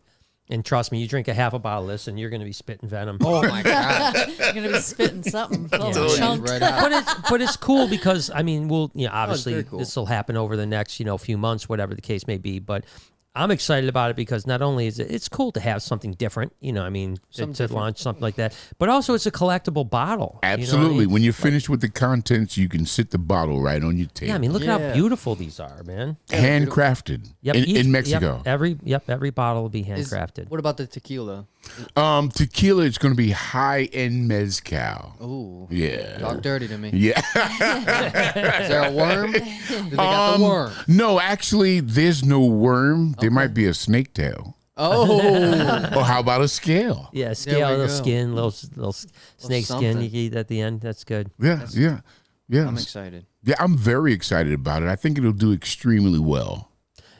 And trust me, you drink a half a bottle of this, and you're going to be spitting venom. Oh my god! You're gonna be spitting something. Little Totally. chunk. Right out. but it's cool because I mean, obviously very cool. this will happen over the next few months, whatever the case may be. But I'm excited about it because not only is it's cool to have something different, I mean, to launch something like that, but also it's a collectible bottle. Absolutely. You know what I mean? When you're finished with the contents, you can sit the bottle right on your table. Yeah, I mean, look at how Yeah. beautiful these are, man. Handcrafted in Mexico. Every bottle will be handcrafted. What about the tequila? Tequila is going to be high-end mezcal. Ooh, Yeah. talk dirty to me. Yeah. Is there a worm? Do they got the worm? No, actually, there's no worm. There might be a snake tail. Oh, Or how about a scale? Yeah, There scale, we little go. skin, little snake skin something. you can eat at the end. That's good. Yeah. I'm excited. Yeah, I'm very excited about it. I think it'll do extremely well.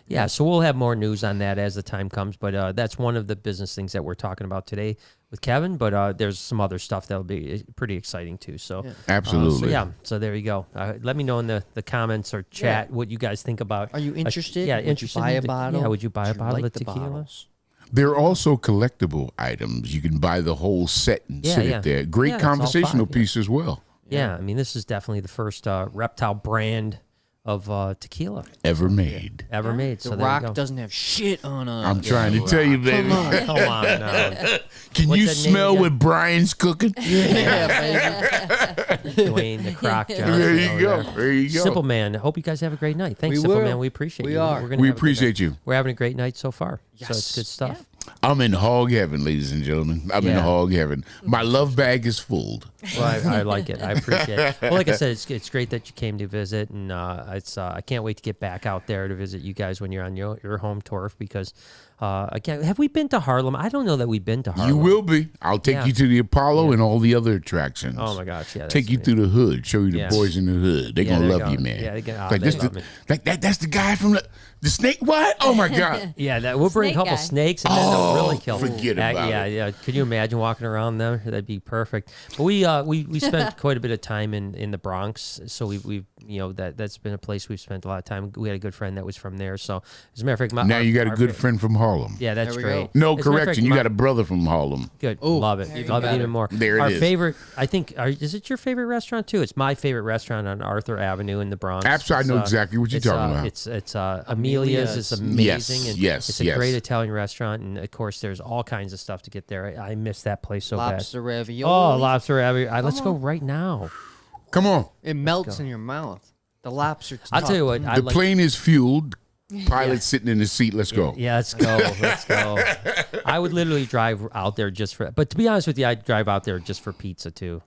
Yeah, so we'll have more news on that as the time comes. But that's one of the business things that we're talking about today with Kevin. But there's some other stuff that'll be pretty exciting too. So Absolutely. so there you go. Let me know in the comments or chat what you guys think about. Are you interested? Yeah, Would interested. you buy in a the- bottle? Yeah, would you buy a Would you bottle like of the tequila? bottles? There are also collectible items. You can buy the whole set and Yeah, sit yeah. it there. Great Yeah, that's all conversational fine, yeah. piece as well. Yeah, I mean this is definitely the first reptile brand of tequila Ever made. ever made. The So there you Rock go. doesn't have shit on us. I'm trying to tell you, baby. Come on now. Can What's you that name smell again? what Brian's cooking? Yeah, baby. Dwayne the Croc Johnson. There you over go. there. There you go. Simple Man. I hope you guys have a great night. Thanks, We Simple will. Man. We appreciate We you. are. We're gonna We have a good night. appreciate you. We're having a great night so far. So it's Yes. good stuff. Yeah. I'm in hog heaven, ladies and gentlemen. I'm in hog heaven. My love bag is full. Well, I like it. I appreciate it. Well, like I said, it's great that you came to visit, and I can't wait to get back out there to visit you guys when you're on your home turf because. Again, have we been to Harlem? I don't know that we've been to Harlem. You will be. I'll take you to the Apollo and all the other attractions. Oh my gosh, yeah. Take you through the hood. Show you the boys in the hood. They're gonna love you, man. Yeah, like they love me. That's the guy from the snake. What? Oh my God. Yeah, we'll bring a couple snakes and then they'll really kill them. Forget about it. Yeah. Could you imagine walking around them? That'd be perfect. But we spent quite a bit of time in the Bronx, so we that's been a place we've spent a lot of time. We had a good friend that was from there. So as a matter of fact, now you got a good friend from Harlem. Yeah, that's great. No correction. You got a brother from Harlem. Good. Love it. Love it even more. There it Our is. favorite, I think, is it your favorite restaurant too? It's my favorite restaurant on Arthur Avenue in the Bronx. Absolutely. I know exactly what you're talking about. It's Amelia's. It's amazing. Yes, It's a great Italian restaurant. And of course, there's all kinds of stuff to get there. I miss that place so bad. Lobster ravioli. Oh, lobster ravioli. Let's go right now. Come on. It melts in your mouth. The lobster. I'll tell you what. The plane is fueled. Pilot sitting in the seat. Let's go. Yeah, let's go. Let's go. I would literally drive out there just for. But to be honest with you, I'd drive out there just for pizza too.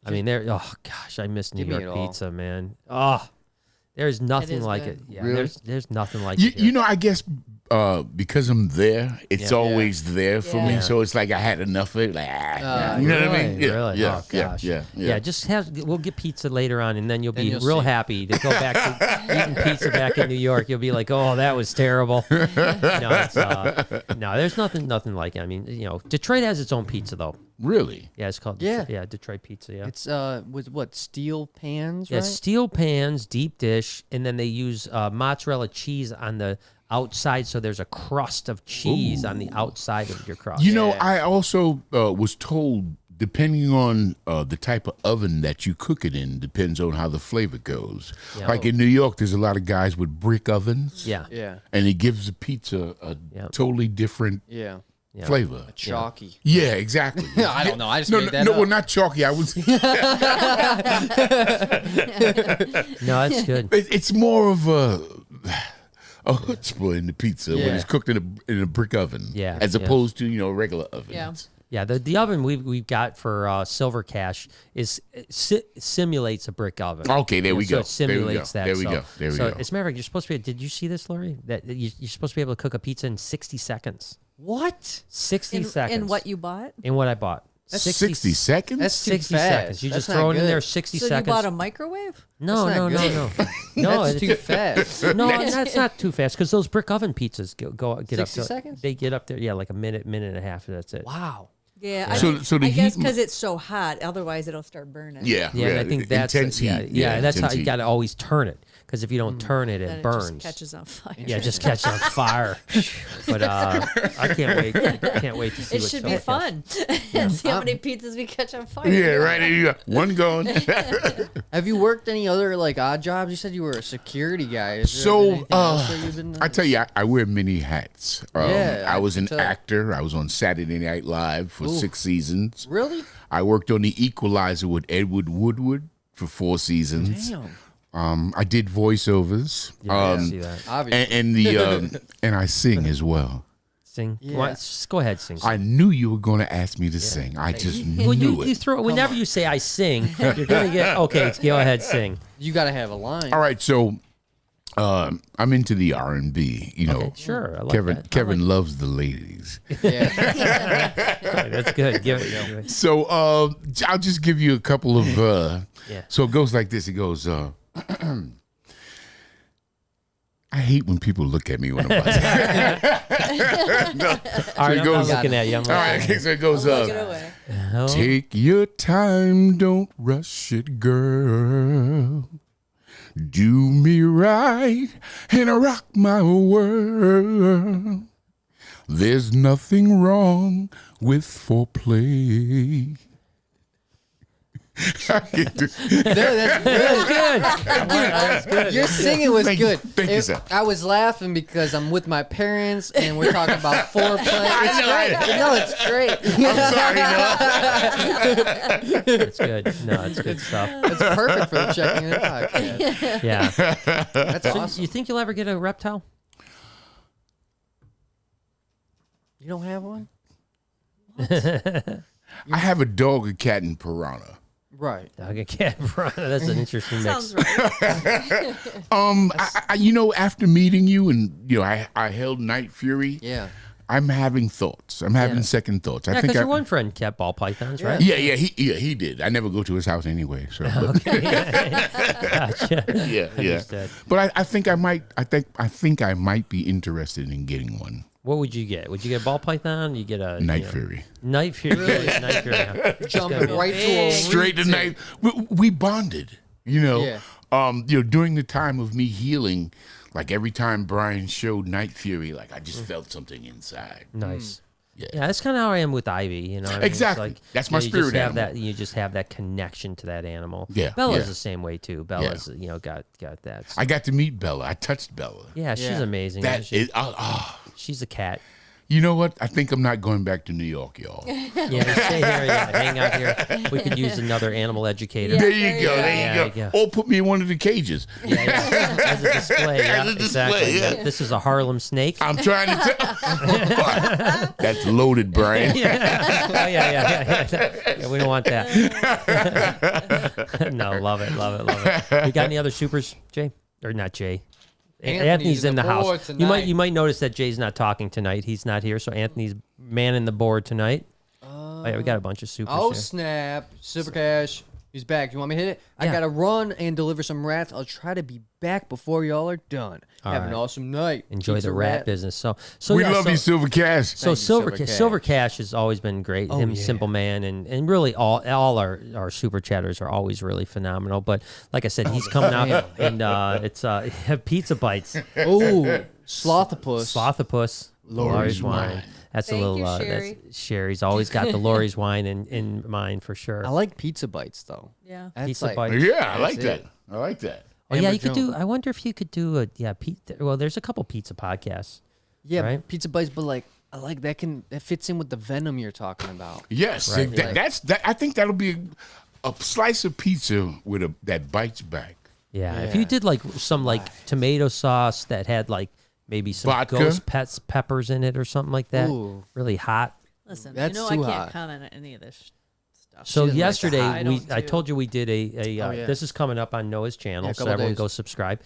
I mean, oh gosh, I miss New York pizza, man. Oh, there's nothing like it. Yeah, really? there's nothing like it. You know, I guess because I'm there, it's always there for me. So it's like I had enough of it. Like, you know what I mean? Really? Yeah, Oh, gosh. yeah. Just we'll get pizza later on, and then you'll be real happy to go back to eating pizza back in New York. You'll be like, oh, that was terrible. No, there's nothing like it. I mean, Detroit has its own pizza though. Really? Yeah, it's called Detroit pizza. Yeah, it's with what, steel pans? Yeah, right? steel pans, deep dish, and then they use mozzarella cheese on the outside, so there's a crust of cheese on the outside of your crust. You know, I also was told, depending on the type of oven that you cook it in, depends on how the flavor goes. Yeah. Like in New York, there's a lot of guys with brick ovens. Yeah. And it gives the pizza a totally different flavor. Chalky. Yeah, exactly. I don't know. I just made that up. Well, not chalky. I was. No, it's good. It's more of a chutzpah in the pizza when it's cooked in a brick oven, as opposed to regular ovens. Yeah, the oven we've got for Silver Cash simulates a brick oven. Okay, there we go. So it simulates that. There we go. As a matter of fact, you're supposed to be. Did you see this, Lori? That you're supposed to be able to cook a pizza in 60 seconds. What? 60 seconds. In what you bought? In what I bought. That's 60 seconds? That's 60 too fast. seconds. You just throw it in there 60 seconds. So you bought a microwave? No. No, that's too fast. No, that's not too fast because those brick oven pizzas get up to 60 seconds? They get up there, like a minute and a half. That's it. Wow. Yeah, so I guess because it's so hot, otherwise it'll start burning. Yeah, and I think that's intense heat. Yeah, that's how you got to always turn it. Because if you don't turn it, it burns. It just catches on fire. Yeah, it just catches on fire. But I can't wait. I can't wait to see. It should be fun. See how many pizzas we catch on fire. Yeah, right. There you go. One going. Have you worked any other odd jobs? You said you were a security guy. I tell you, I wear many hats. I was an actor. I was on Saturday Night Live for 6 seasons. Really? I worked on The Equalizer with Edward Woodward for 4 seasons. Damn. I did voiceovers. I see that. Obviously. And I sing as well. Sing. Yeah. Just go ahead, sing. I knew you were going to ask me to sing. I just knew it. You throw whenever you say I sing, you're gonna get okay. Go ahead, sing. You got to have a line. All right, so I'm into the R&B. Okay, sure. I like Kevin loves the ladies. Yeah. Okay, that's good. Give it. So I'll just give you a couple of. So it goes like this. It goes. I hate when people look at me when I'm about to. All right, I'm not looking at you. All right, okay, so it goes. Look it away. Take your time, don't rush it, girl. Do me right and rock my world. There's nothing wrong with foreplay. That's good. Your singing was good. Thank you, sir. I was laughing because I'm with my parents and we're talking about foreplay. It's great. No, it's great. I'm sorry, It's good. No, it's good stuff. It's perfect for the Checking In podcast. Yeah. That's awesome. You think you'll ever get a reptile? You don't have one? I have a dog, a cat, and piranha. Right. Dog and cat. That's an interesting mix. Sounds right. After meeting you and I held Night Fury. Yeah. I'm having thoughts. I'm having second thoughts. Yeah, because your one friend kept ball pythons, right? Yeah, he did. I never go to his house anyway. So Gotcha. yeah. Understood. But I think I might. I think I might be interested in getting one. What would you get? Would you get a ball python? You get a Night Fury. Night Fury. Night Fury. Huh? Jumping right to a Straight to night. We bonded. Yeah. During the time of me healing, like every time Brian showed Night Fury, like I just felt something inside. Nice. Yeah. Yeah, that's kind of how I am with Ivy. You know, what I mean? It's Exactly. like, That's my you spirit just have animal. that. You just have that connection to that animal. Yeah, Bella's yeah. the same way too. Bella's got that. So- I got to meet Bella. I touched Bella. yeah, she's Yeah. amazing. That is. She's a cat. You know what? I think I'm not going back to New York, y'all. Yeah, stay here. Yeah, hang out here. We could use another animal educator. There you go. Yeah, There you yeah. go. Or put me in one of the cages. Yeah. As a display. Yeah, As a display, exactly. yeah. This is a Harlem snake. I'm trying to tell. That's loaded, Brian. Yeah, yeah. We don't want that. No, love it. You got any other supers, Jay? Or not Jay? Anthony's in the house. You might notice that Jay's not talking tonight. He's not here, so Anthony's manning the board tonight. Oh yeah, we got a bunch of supers Oh, here. snap. Super Cash. He's back. You want me to hit it? Yeah. I got to run and deliver some rats. I'll try to be back before y'all are done. Have an right. awesome night. Enjoy Pizza the rat business. So We yeah, love so, you, Silver Cash. So Thank you, Silver Cash has always been great. Him, yeah. Simple Man, and really all our super chatters are always really phenomenal. But like I said, he's coming out and it's pizza bites, Oh, Slothopus. Slothopus, Lori's wine. That's Thank a little. you, Sherry. That's Sherry's always got the Lori's wine in mind for sure. I like pizza bites, though. Yeah. That's Pizza like, bites. Yeah, I like That's that. I like that. Oh yeah, Amber you could do. Jones. I wonder if you could do well, there's a couple pizza podcasts. Yeah, Right? pizza bites, but like, I like that fits in with the Venom you're talking about. Yes, Right, that. I think that'll be a slice of pizza with that bites back. Yeah, if you did like some tomato sauce that had like maybe some Vodka? ghost peppers in it or something like that, Ooh. really hot. Listen, That's I too can't hot. comment on any of this stuff. So doesn't like the yesterday hot. I I don't told you we did a yeah. this is coming up on Noah's channel, Yeah, a so couple everyone days. go subscribe.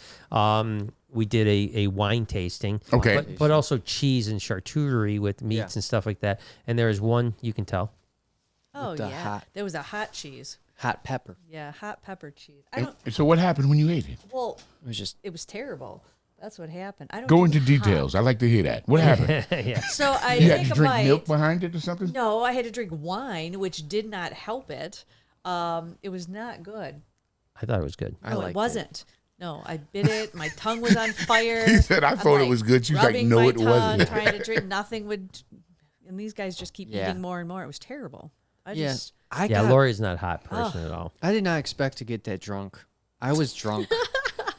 We did a wine tasting, Okay. but also cheese and charcuterie with meats Yeah. and stuff like that. And there is one you can tell. Oh, the yeah. hot- There was a hot cheese. Hot pepper. Yeah, hot pepper cheese. I don't, So what happened when you ate it? well, It was just it was terrible. That's what happened. I don't Go do into hot. details. I like to hear that. What happened? Yeah, So I You had take to a drink bite. milk behind it or something? No, I had to drink wine, which did not help it. It was not good. I thought it was good. No, liked it it. wasn't. No, I bit it. My tongue was on fire. He said, "I I'm, thought it was good." She was like, rubbing "No, my it wasn't." tongue, Trying to drink, nothing would. And these guys just keep Yeah. eating more and more. It was terrible. I yeah. just Yeah, Lori's not a hot person at all. I did not expect to get that drunk. I was drunk.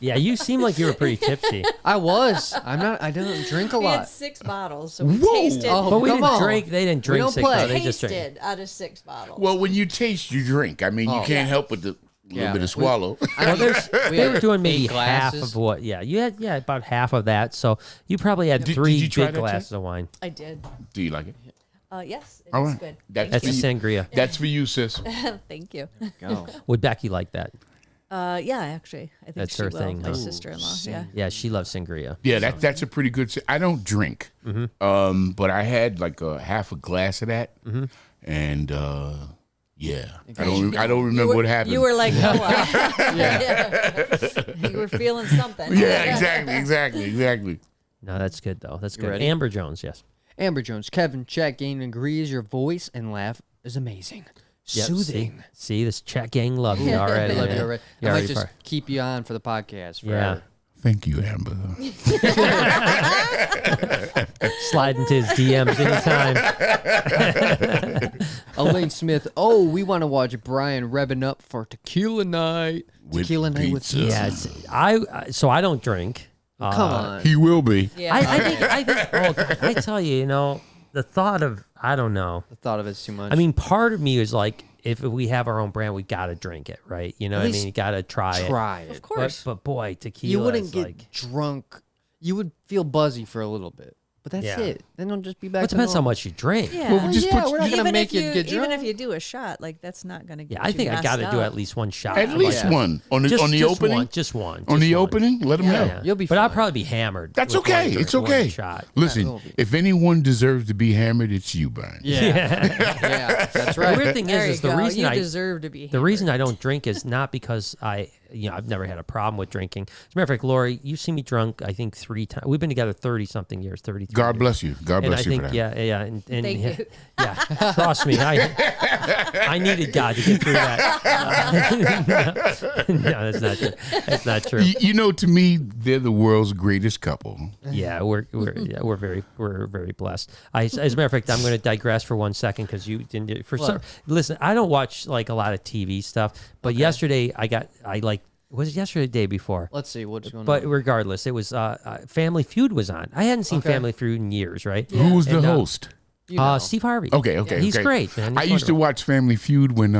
Yeah, you seem like you were pretty tipsy. I was. I'm not. I don't drink a we had lot. 6 bottles, so we Whoa. tasted. Oh, But we come didn't on. drink. They didn't We drink don't 6 play. bottles. They just drank. tasted out of 6 bottles. Well, when you taste, you drink. I mean, you can't help but the little bit of swallow. Well, We they had were doing maybe 8 half glasses. of what. Yeah, you had about half of that. So you probably had Did 3 you try big that, glasses Jay? of wine. I did. Do you like it? Yes, it's All right. good. That's That's for a you. sangria. That's for you, sis. Thank you. Go. Would Becky like that? Yeah, actually, I think That's she her will. thing, My huh? sister-in-law. Yeah. Yeah, she loves sangria. Yeah, that's a pretty good. I don't drink, but I had like a half a glass of that, and yeah, I don't remember what happened. You were like Noah. You were feeling something. yeah, exactly. No, that's good though. That's good. ready? Amber Jones, yes. Amber Jones, Kevin, chat game agrees. Your voice and laugh is amazing. Yep, Soothing. See, this chat gang loves you already. I love you man. already. You I might already just far- keep you on for the podcast Yeah. forever. Thank you, Amber. Slide into his DMs anytime. Elaine Smith. Oh, we want to watch Brian revving up for tequila night. With Tequila night with pizza. pizza. Yeah, so I don't drink. Come on. He will be. Yeah. I think I tell you, the thought of, I don't know. The thought of it's too much. I mean, part of me is like, if we have our own brand, we got to drink it, right? You know what I least mean? You got to try it. try it. Of course. But boy, tequila You wouldn't is get like, drunk. You would feel buzzy for a little bit. But that's Yeah. it. Then it'll just be back Well, it to depends how normal. much you drink. Yeah. Well, just put we're not gonna make you get drunk. Even if you do a shot, like that's not gonna get Yeah, I think I got to do at least one shot. At for least myself. one on the Just opening. One, just one. On just the one. opening, let them know. Yeah. You'll be But I'll fine. probably be hammered. That's with one okay. drink, It's okay. one shot. Listen, will be. if anyone deserves to be hammered, it's you, Brian. Yeah, that's The right. weird thing There is you the go. reason You I deserve to be. the reason I don't drink is not because I've never had a problem with drinking. As a matter of fact, Lori, you've seen me drunk, I think 3 times. We've been together 30-something years, 33 God years. bless you. God And bless I you think, for that. yeah, and Thank you. yeah, trust me, I needed God to get through that. No, that's not true. That's not true. You know, to me, they're the world's greatest couple. Yeah, we're very blessed. As a matter of fact, I'm going to digress for 1 second because you didn't. Listen, I don't watch like a lot of TV stuff, but yesterday was it yesterday or the day before? Let's see what's going But on. regardless, it was Family Feud was on. I hadn't seen Family Feud in years, right? Who was the And, host? You know. Steve Harvey. Okay. He's okay. great, man. I He's used to wonderful. watch Family Feud when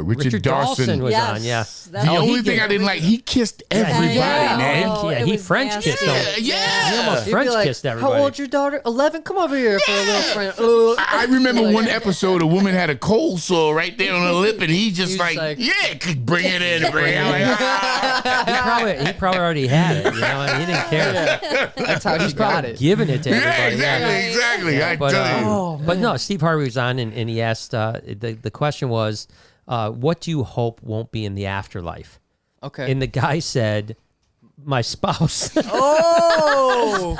Richard Dawson was Yes, on. Yeah. that The was- only thing I didn't like, he kissed everybody, yeah. man. Oh, Yeah, it he was French nasty. kissed them. Yeah. He almost He'd be French like, kissed everybody. How old's your daughter? 11. Come over here for a little friend. I remember one episode, a woman had a cold sore right there on her lip, and he just He was like, like- yeah, bring it in, bring it in. Like, ah. He probably already had it. You know, and he didn't care. That's how she got it. Giving it to Yeah, everybody. exactly. I But, tell you. but no, Steve Harvey was on, and he asked. The question was, "What do you hope won't be in the afterlife?" Okay. And the guy said, "My spouse." Oh!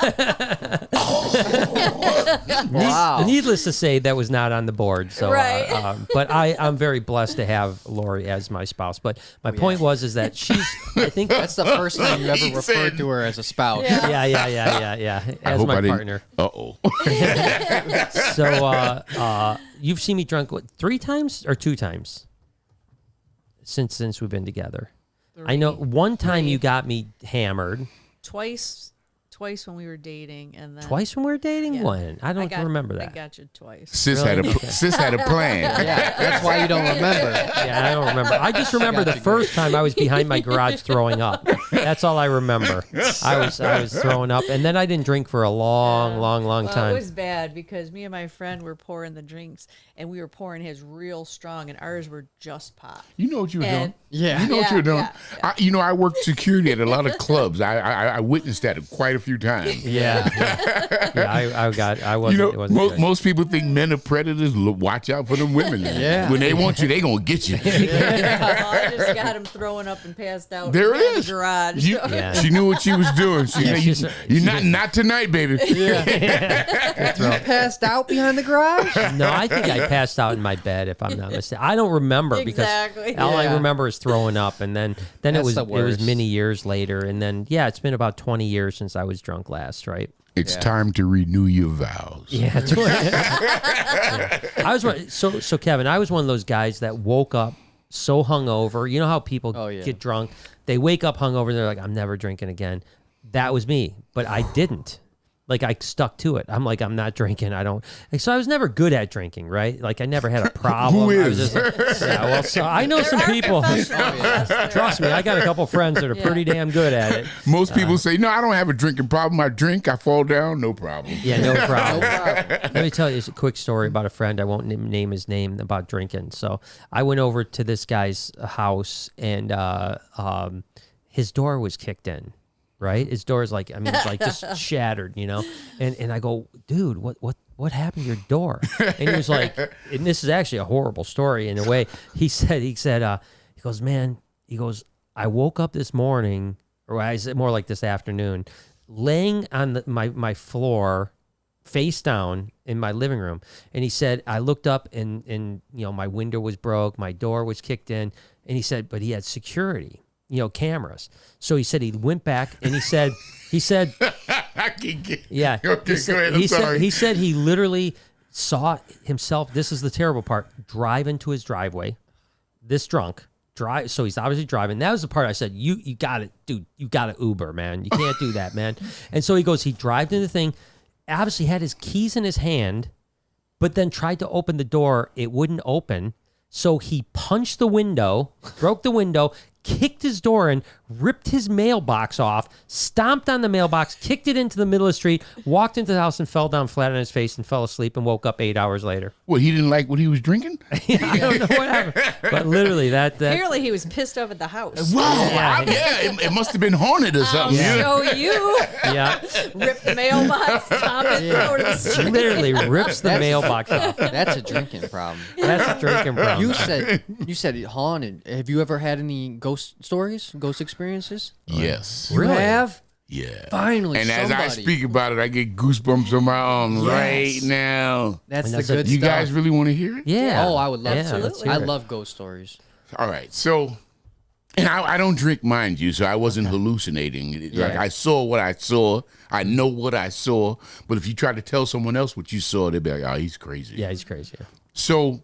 Wow. Needless to say, that was not on the board. So, Right. But I'm very blessed to have Lori as my spouse. But my point is that she's. I think That's the first time you ever He referred said- to her as a spouse. Yeah. I As hope my I didn't. partner. Uh-oh. So you've seen me drunk 3 times or 2 times since we've been together. I know one time you got me hammered. twice when we were dating, and then Twice when we were dating? Yeah. When? I don't remember I that. got you twice. Sis Really? had a plan. Yeah, that's why you don't remember. Yeah, I don't remember. I just remember the first time I was behind my garage throwing up. That's all I remember. I was throwing up, and then I didn't drink for a long Well, time. it was bad because me and my friend were pouring the drinks, and we were pouring his real strong, and ours were just pop. You know what you were doing. And Yeah. You know what you were doing. yeah. I worked security at a lot of clubs. I witnessed that quite a few times. Yeah. I wasn't. You it know, wasn't good. most people think men are predators. Watch out for them women. Yeah. When they want you, they gonna get you. Well, I just got him throwing up and passed out There in it the is. garage. Yeah. She knew what she was doing. She, Yeah, you, she's- you're not tonight, baby. You passed out behind the garage? No, I think I passed out in my bed, if I'm not mistaken. I don't remember Exactly. because all I Yeah. remember is throwing up, and then it That's was the worst. many years later, and then it's been about 20 years since I was drunk last, right? It's Yeah. time to renew your vows. Yeah, that's right. I was so Kevin. I was one of those guys that woke up so hungover. You know how people get drunk? They wake up hungover and they're like, "I'm never drinking again." That was me, but I didn't. Like I stuck to it. I'm like, I'm not drinking. I don't. So I was never good at drinking, right? Like I never had a problem. Who I was is? just like, well, so I know some people. Trust me, I got a couple friends that are pretty damn good at it. Most people say, "No, I don't have a drinking problem. I drink. I fall down. No problem." Yeah, no problem. Let me tell you a quick story about a friend. I won't name his name about drinking. So I went over to this guy's house, and his door was kicked in. Right, his door is like, I mean, it's like just shattered, you know. And I go, dude, what happened to your door? And he was like, and this is actually a horrible story in a way. He goes, man, I woke up this morning, or I said more like this afternoon, laying on my floor, face down in my living room. And he said, I looked up and my window was broke, my door was kicked in, and he said, but he had security. Cameras. So he said he went back and he said, I can get. yeah. Okay, he said, go ahead. I'm sorry. he said he literally saw himself. This is the terrible part. Drive into his driveway. This drunk. Drive. So he's obviously driving. That was the part I said, you got it, dude. You got to Uber, man. You can't do that, man. And so he goes, he drove into the thing, obviously had his keys in his hand, but then tried to open the door. It wouldn't open. So he punched the window, broke the window, kicked his door in, ripped his mailbox off, stomped on the mailbox, kicked it into the middle of the street, walked into the house and fell down flat on his face and fell asleep and woke up 8 hours later. Well, he didn't like what he was drinking? I don't know what happened. But literally, that Apparently, he was pissed off at the house. Wow. Yeah. It must have been haunted or something. Show you. yeah, Rip the mailbox, stomp it, throw it in the street. literally rips the mailbox off. That's a drinking problem. That's a drinking problem. You said it haunted. Have you ever had any ghost stories, ghost experiences? Yes. You have? Yeah. Finally, And somebody. as I speak about it, I get goosebumps on my arms right now. That's And the that's a- good You stuff. guys really want to hear it? Yeah. Oh, I would love Yeah, to. let's hear I it. love ghost stories. All right. So, and I don't drink, mind you, so I wasn't hallucinating. Like, I saw what I saw. I know what I saw. But if you try to tell someone else what you saw, they'd be like, oh, he's crazy. Yeah, he's crazy. Yeah. So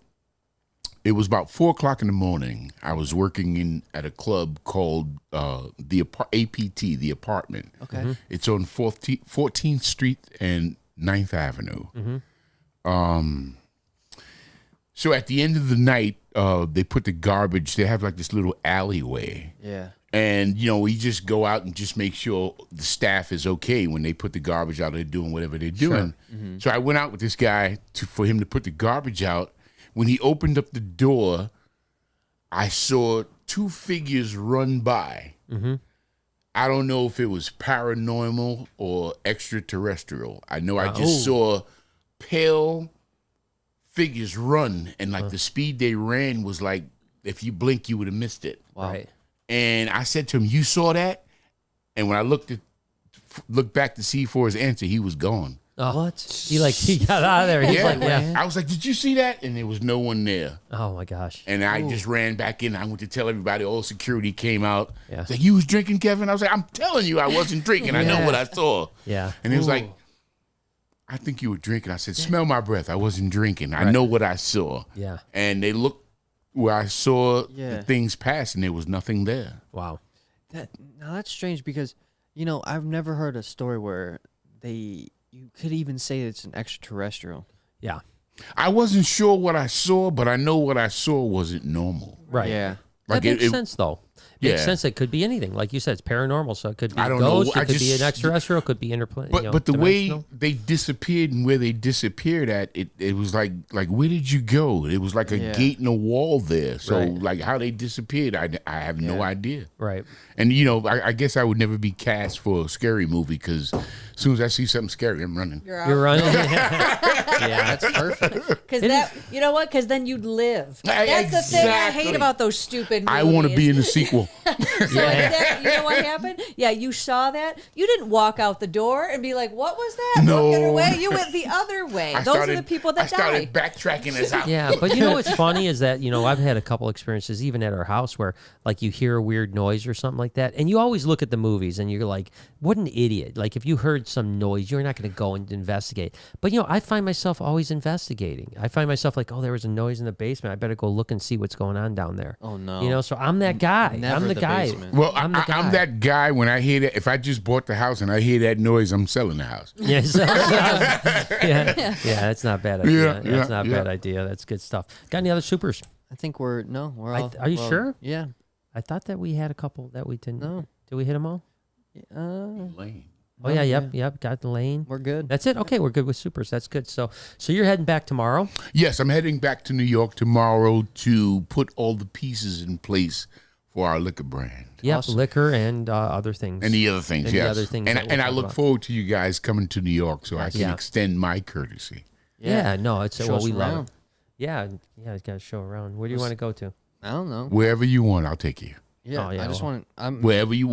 it was about 4:00 in the morning. I was working at a club called the APT, the Apartment. Okay. It's on 14th Street and 9th Avenue. So at the end of the night, they put the garbage. They have like this little alleyway. Yeah. And, we just go out and just make sure the staff is okay when they put the garbage out. They're doing whatever they're doing. So I went out with this guy for him to put the garbage out. When he opened up the door, I saw two figures run by. I don't know if it was paranormal or extraterrestrial. I know I just saw pale figures run, and like the speed they ran was like, if you blink, you would have missed it. Wow. Right. And I said to him, "You saw that?" And when I looked back to see for his answer, he was gone. Oh, what? He got out of there. He's like, yeah. I was like, "Did you see that?" And there was no one there. Oh my gosh. And I just ran back in. I went to tell everybody. All security came out. Yeah. It's like, "You was drinking, Kevin?" I was like, "I'm telling you, I wasn't drinking. I know what I saw." Yeah. And he was like, "I think you were drinking." I said, "Smell my breath. I wasn't drinking. I know what I saw." Yeah. And they looked where I saw Yeah. the things pass, and there was nothing there. Wow. Now that's strange because, I've never heard a story where you could even say it's an extraterrestrial. Yeah. I wasn't sure what I saw, but I know what I saw wasn't normal. Right. Yeah. That Like makes it- sense, though. Makes Yeah. sense. It could be anything. Like you said, it's paranormal, so it could be I a don't know. ghost. I It could be just- an extraterrestrial. It could be interplanet. But the way dimensional. they disappeared and where they disappeared at, it was like where did you go? It was like a gate and a wall there. So Right. like how they disappeared, I have no idea. Right. And I guess I would never be cast for a scary movie because as soon as I see something scary, I'm running. You're out. You're running. Yeah, that's perfect. Because you know what? Because then you'd live. That's the thing I hate Exactly. about those stupid movies. I want to be in the sequel. You know what happened? Yeah, you saw that. You didn't walk out the door and be like, "What was that?" No. Looking away. You went the other way. Those are the people that I started die. backtracking as I Yeah, but what's funny is that I've had a couple experiences even at our house where like you hear a weird noise or something like that, and you always look at the movies and you're like, "What an idiot!" Like if you heard some noise, you're not going to go and investigate. But I find myself always investigating. I find myself like, "Oh, there was a noise in the basement. I better go look and see what's going on down there." Oh, no. So I'm that guy. Never I'm the the guy. basement. Well, I'm the guy. I'm that guy when I hear that. If I just bought the house and I hear that noise, I'm selling the house. Yeah, yeah, that's not a bad idea. Yeah, That's not a yeah. bad idea. That's good stuff. Got any other supers? I think we're all. Are you sure? Yeah. I thought that we had a couple that we didn't. No. Did we hit them all? Lane. Oh yeah, yep. Got the lane. We're good. That's it. Okay, we're good with supers. That's good. So you're heading back tomorrow. Yes, I'm heading back to New York tomorrow to put all the pieces in place for our liquor brand. Yep, Awesome. liquor and other things. And the other things, And the yes. other things and that we'll and I talk look about. forward to you guys coming to New York so I can Yeah. extend my courtesy. Yeah, no, it's Show well, us we love around. it. Yeah, it's got to show around. Where do you want to go to? I don't know. Wherever you want, I'll take you. Yeah, Oh, yeah, I just well. want. Whatever you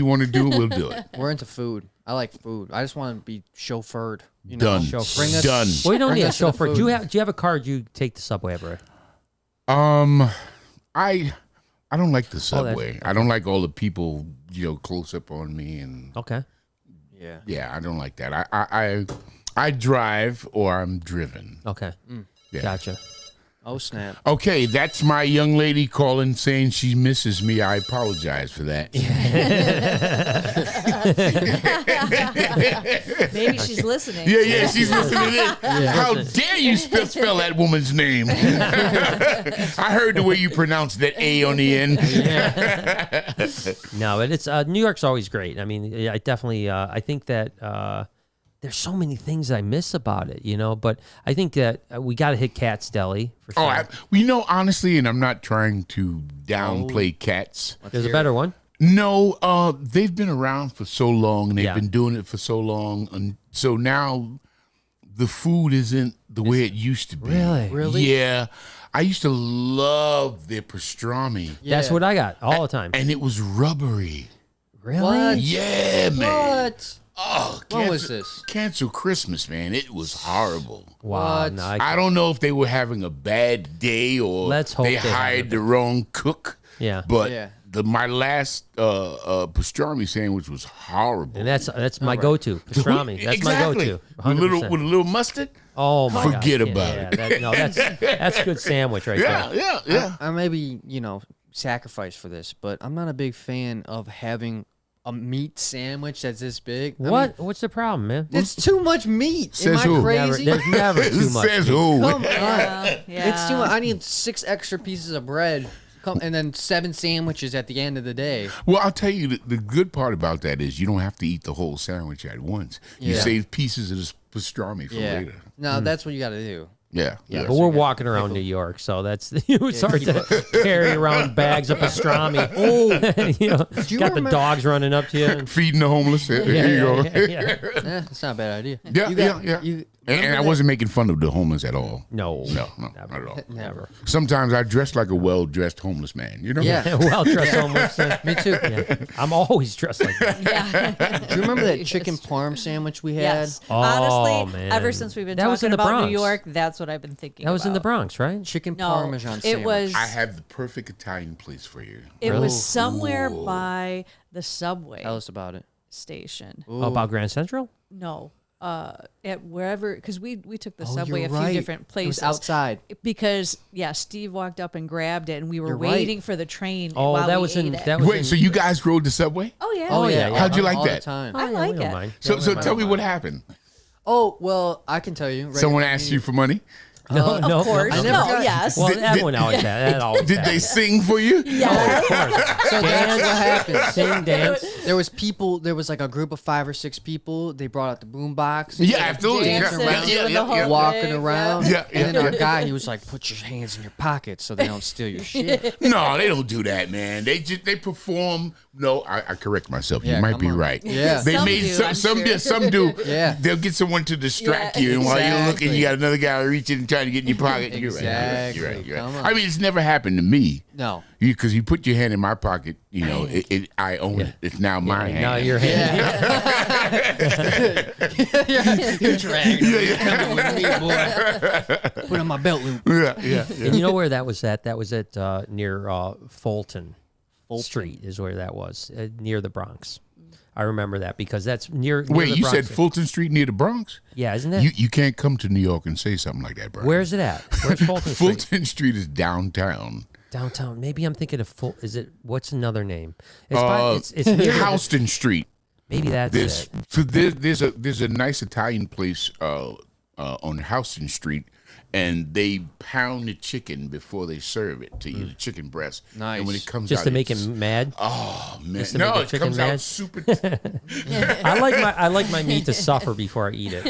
want to do, we'll do it. We're into food. I like food. I just want to be chauffeured. Done. Chauffeur. Bring us. Done. Well, you don't Bring need a us to the chauffeur. food. Do you have a car? Do you take the subway everywhere? I don't like the that's- subway. I don't like all the people, close up on me, and Okay. Yeah. yeah, I don't like that. I drive or I'm driven. Okay. Yeah. Gotcha. Oh, snap. Okay, that's my young lady calling saying she misses me. I apologize for that. Maybe she's listening. Yeah, she's listening in. How dare you spell that woman's name? I heard the way you pronounced that A on the end. No, it's New York's always great. I mean, I definitely, I think that there's so many things I miss about it, you know. But I think that we got to hit Cat's Deli for sure. Honestly, and I'm not trying to downplay Cats. There's a better one. No, they've been around for so long, and they've been doing it for so long, and so now the food isn't the way it used to be. Really? Yeah. I used to love their pastrami. Yeah. That's what I got all the time. And it was rubbery. Really? What? Yeah, man. What? Oh, When was this? Cancel Christmas, man. It was horrible. Wow. What? No, I don't know if they were having a bad day or Let's hope they they hired haven't. the wrong cook. Yeah. But Yeah. my last pastrami sandwich was horrible. And that's my go-to pastrami. That's my go-to. 100%. With a little mustard. Oh my God. Forget about it. That's a good sandwich right there. Yeah. I maybe, sacrifice for this, but I'm not a big fan of having a meat sandwich that's this big. What's the problem, man? It's too much meat. Says Am I who? crazy? There's never too much. Says who? Come on. Yeah. It's too much. I need 6 extra pieces of bread. And then 7 sandwiches at the end of the day. Well, I'll tell you, the good part about that is you don't have to eat the whole sandwich at once. You Yeah. save pieces of this pastrami for later. No, that's what you got to do. Yeah. Yeah, but we're walking around New York, so that's it's hard to carry around bags of pastrami. Oh, you got the remember- dogs running up to you. And, Feeding the homeless. There you go. yeah. That's not a bad idea. Yeah, You got- yeah. you- And I wasn't making fun of the homeless at all. No, No, not at all. never. Sometimes I dress like a well-dressed homeless man, you know? Yeah. Well dressed homeless. Me too. Yeah. I'm always dressed like that. Yeah. Do you remember that chicken parm sandwich we had? Yes. Oh, Honestly, man. ever since we've been That was talking in the about Bronx. New York, that's what I've been thinking That was in the about. Bronx, right? Chicken No, parmesan sandwich. it was. I have the perfect Italian place for you. It Really? was somewhere by the subway Tell us about it. station. Oh, about Grand Central? No, at wherever, because we took the Oh, subway you're a few right. different It places was outside. Because Steve walked up and grabbed it, and we were You're right. waiting for the train. Oh, while that we was in ate it. that was Wait, in, so you guys rode the subway? Oh yeah. Oh, yeah. How'd you like all that? The time. I like we don't it. mind. So Yeah, we tell don't me mind. what happened. Oh, well, I can tell you. Right Someone now. asked you for money? No, no, Of course. no. never No, got- yes. Well, Did- everyone always had. That always Did they happened. sing for you? Yeah. So that's what happened. Sing, dance. There was people. There was like a group of 5 or 6 people. They brought out the boom box. Yeah, absolutely. Dancing, around, doing the whole walking thing, around. Yeah, yeah, And then our yeah. guy, he was like, "Put your hands in your pockets so they don't steal your shit." No, they don't do that, man. They perform. No, I correct myself. Yeah, you might come be on. right. Yeah. They Some made do, I'm sure. some do. Yeah. They'll get someone to distract Yeah, you, and while you're looking, exactly. you got another guy reaching and trying to get in your pocket. You're right. Exactly. You're right. You're right. Come on. I mean, it's never happened to me. No. Because you put your hand in my pocket, I own it. It's now my hand. Now your hand. You're dragging. Coming with me, boy. Put on my belt loop. Yeah. And you know where that was at? That was at near Fulton Street is where that was, near the Bronx. I remember that because that's near Wait, the you Bronx. said Fulton Street near the Bronx? Yeah, isn't it? You can't come to New York and say something like that, bro. Where's it at? Where's Fulton Street? Fulton Street is downtown. Downtown. Maybe I'm thinking of Is it? What's another name? It's it's near Houston Street. Maybe that's There's it. so there's a nice Italian place on Houston Street, and they pound the chicken before they serve it to you, the chicken breast. Nice. And when it comes Just out, to make it's- him mad. Oh man, Just to no, make the it chicken comes mad? out super. I like my meat to suffer before I eat it.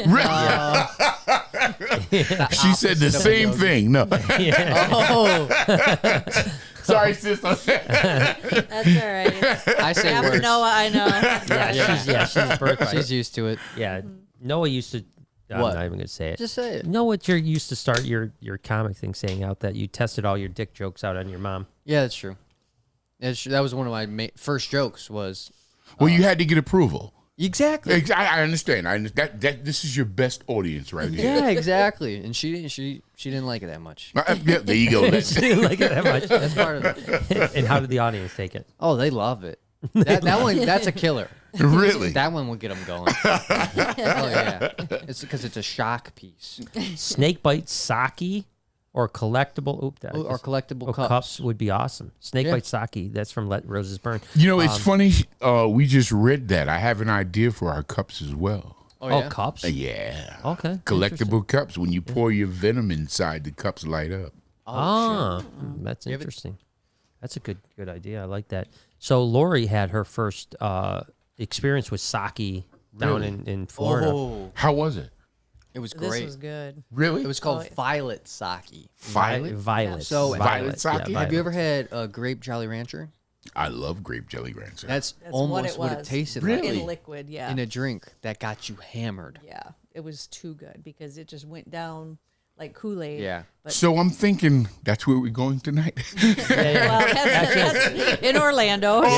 She said the same thing. No, Oh, sorry, sister. That's all right. I say After worse. Noah, I know. She's birthright. She's used to it. Yeah, Noah used to. I'm What? not even gonna say it. Just say it. Noah, you used to start your comic thing saying out that you tested all your dick jokes out on your mom. Yeah, that's true. That's true. That was one of my first jokes. Was Well, you had to get approval. exactly. I understand. That this is your best audience right here. Yeah, exactly. And she didn't like it that much. Yeah, there you go. She didn't like it that much. That's part of it. And how did the audience take it? Oh, they love it. That one, that's a killer. Really? That one will get them going. Oh yeah, it's because it's a shock piece. Snake bite sake. or collectible. Or collectible or cups. would be awesome. Snakebite sake. That's from Let Roses Burn. You know, it's funny. We just read that. I have an idea for our cups as well. Oh, cups. Yeah. Okay. Collectible cups. When you pour your venom inside, the cups light up. That's interesting. That's a good idea. I like that. So Lori had her first experience with sake down in Florida. Oh, How was it? it was This great. was good. Really? It was called Violet Sake. Violet. So Violet sake? Have you ever had a grape Jolly Rancher? I love grape jelly rancher. That's That's almost what it was. tasted Really? like In liquid, yeah. in a drink that got you hammered. Yeah, it was too good because it just went down like Kool-Aid. Yeah. But So I'm thinking that's where we're going tonight. well, that's in Orlando. So no,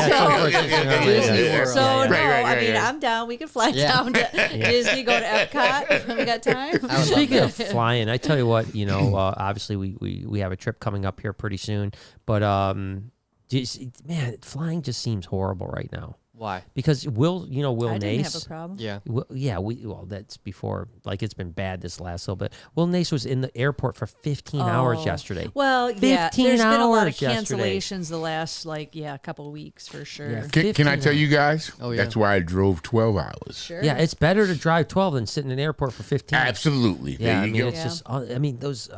I mean, I'm down. We can fly down to Disney, go to Epcot if we got time. Speaking of flying, I tell you what, obviously we have a trip coming up here pretty soon, but man, flying just seems horrible right now. Why? Because Will I didn't Nace. have a problem. Yeah. That's before. Like it's been bad this last little bit. Will Nace was in the airport for 15 hours yesterday. Well, 15 yeah, there's been a lot of hours yesterday. cancellations the last couple of weeks for sure. Yeah. Can I tell you guys? Oh, yeah. That's why I drove 12 hours. Sure. Yeah, it's better to drive 12 than sit in an airport for 15. Absolutely. Yeah, There you go. it's just. I mean, those.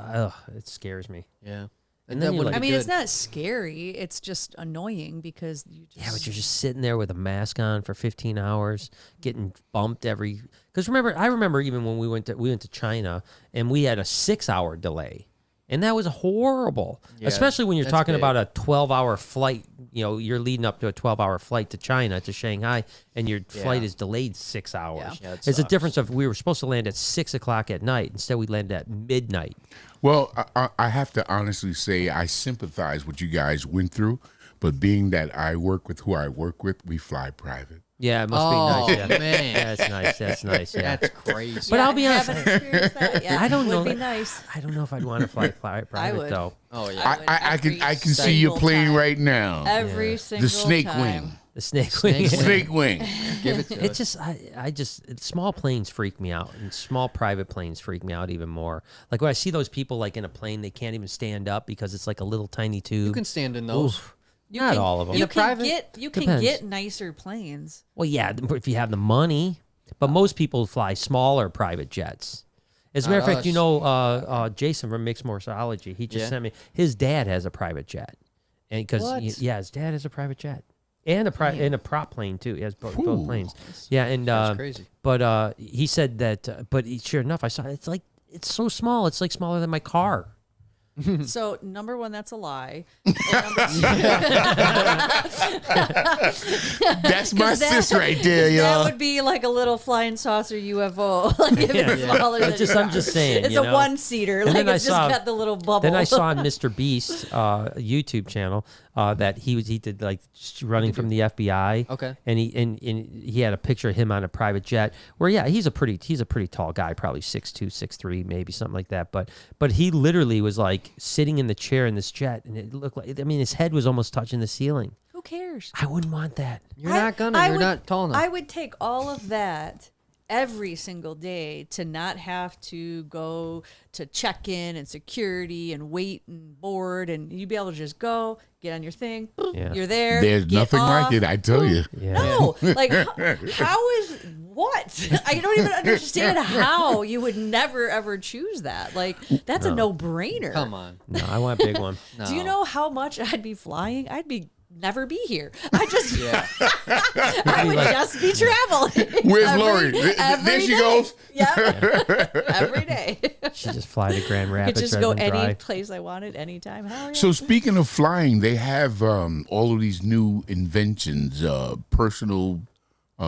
It scares me. Yeah. And then that you're wouldn't like- be I mean, it's good. not scary. It's just annoying because you just. Yeah, but you're just sitting there with a mask on for 15 hours, getting bumped every. Because I remember even when we went to China and we had a 6-hour delay, and that was horrible. Yeah, Especially when you're that's talking big. about a 12-hour flight. You're leading up to a 12-hour flight to China, to Shanghai, and your flight is delayed 6 hours. Yeah, it It's a sucks. difference of we were supposed to land at 6:00 at night. Instead, we landed at midnight. Well, I have to honestly say I sympathize what you guys went through, but being that I work with who I work with, we fly private. Yeah, it must be nice. Yeah. man. Yeah, that's nice. That's nice. Yeah. That's crazy. But I'll be honest, Haven't experienced that yet. I don't know. Would be that- nice. I don't know if I'd want to fly private would. though. Oh yeah. I can see you playing right now. Every single The snake time. wing. The snake wing. Snake wing. Give it to It us. just, small planes freak me out, and small private planes freak me out even more. Like when I see those people like in a plane, they can't even stand up because it's like a little tiny tube. You can stand in those. Oof. Not all of them. You a can private- Depends. get nicer planes. Well, yeah, if you have the money, but most people fly smaller private jets. As a matter of Not fact, us. Jason from Mixed Morphology, he just Yeah. sent me. His dad has a private jet, and because What? his dad has a private jet and a prop plane too. He has both Ooh. planes. Yeah, and That's crazy. But he said that. Sure enough, I saw it's so small. It's like smaller than my car. So number one, that's a lie. And number two, That's my sis right there, that y'all. would be like a little flying saucer UFO. Like if it's smaller than your I'm car. just saying. It's you a know? one-seater. And Like then it's I just saw- got the little bubble. Then I saw on Mr. Beast YouTube channel that he did like just running from the FBI. Okay. And he had a picture of him on a private jet where he's a pretty tall guy, probably 6'2", 6'3", maybe something like that. But he literally was like sitting in the chair in this jet, and it looked like his head was almost touching the ceiling. Who cares? I wouldn't want that. You're not gonna. You're not tall enough. I would take all of that every single day to not have to go to check-in and security and wait and board, and you'd be able to just go, get on your thing, boop, Yeah. you're there. There's get nothing like off, it, I tell you. Yeah. No, like how is what? I don't even understand how you would never ever choose that. Like that's a no-brainer. Come on. No, I want a big one. No. Do you know how much I'd be flying? I'd be never be here. I just Yeah. I would just be traveling. Where's Lori? every There she day. goes. Yep. Every day. She just fly to Grand Could Rapids just rather go than any drive. place I wanted, anytime. Hell yeah. So speaking of flying, they have all of these new inventions, personal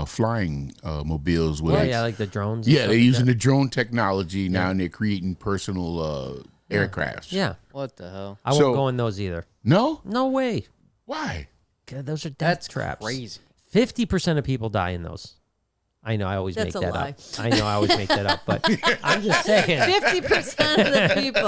flying mobiles. Where Oh yeah, like the drones. and yeah, stuff they're like using that. the drone technology now, and they're creating personal aircrafts. Yeah, What the hell? I won't So- go in those either. No? No way. Why? God, those are death That's traps. crazy. 50% of people die in those. I know I always That's make a that lie. up. I know I always make that up, but I'm just saying. 50% of the people,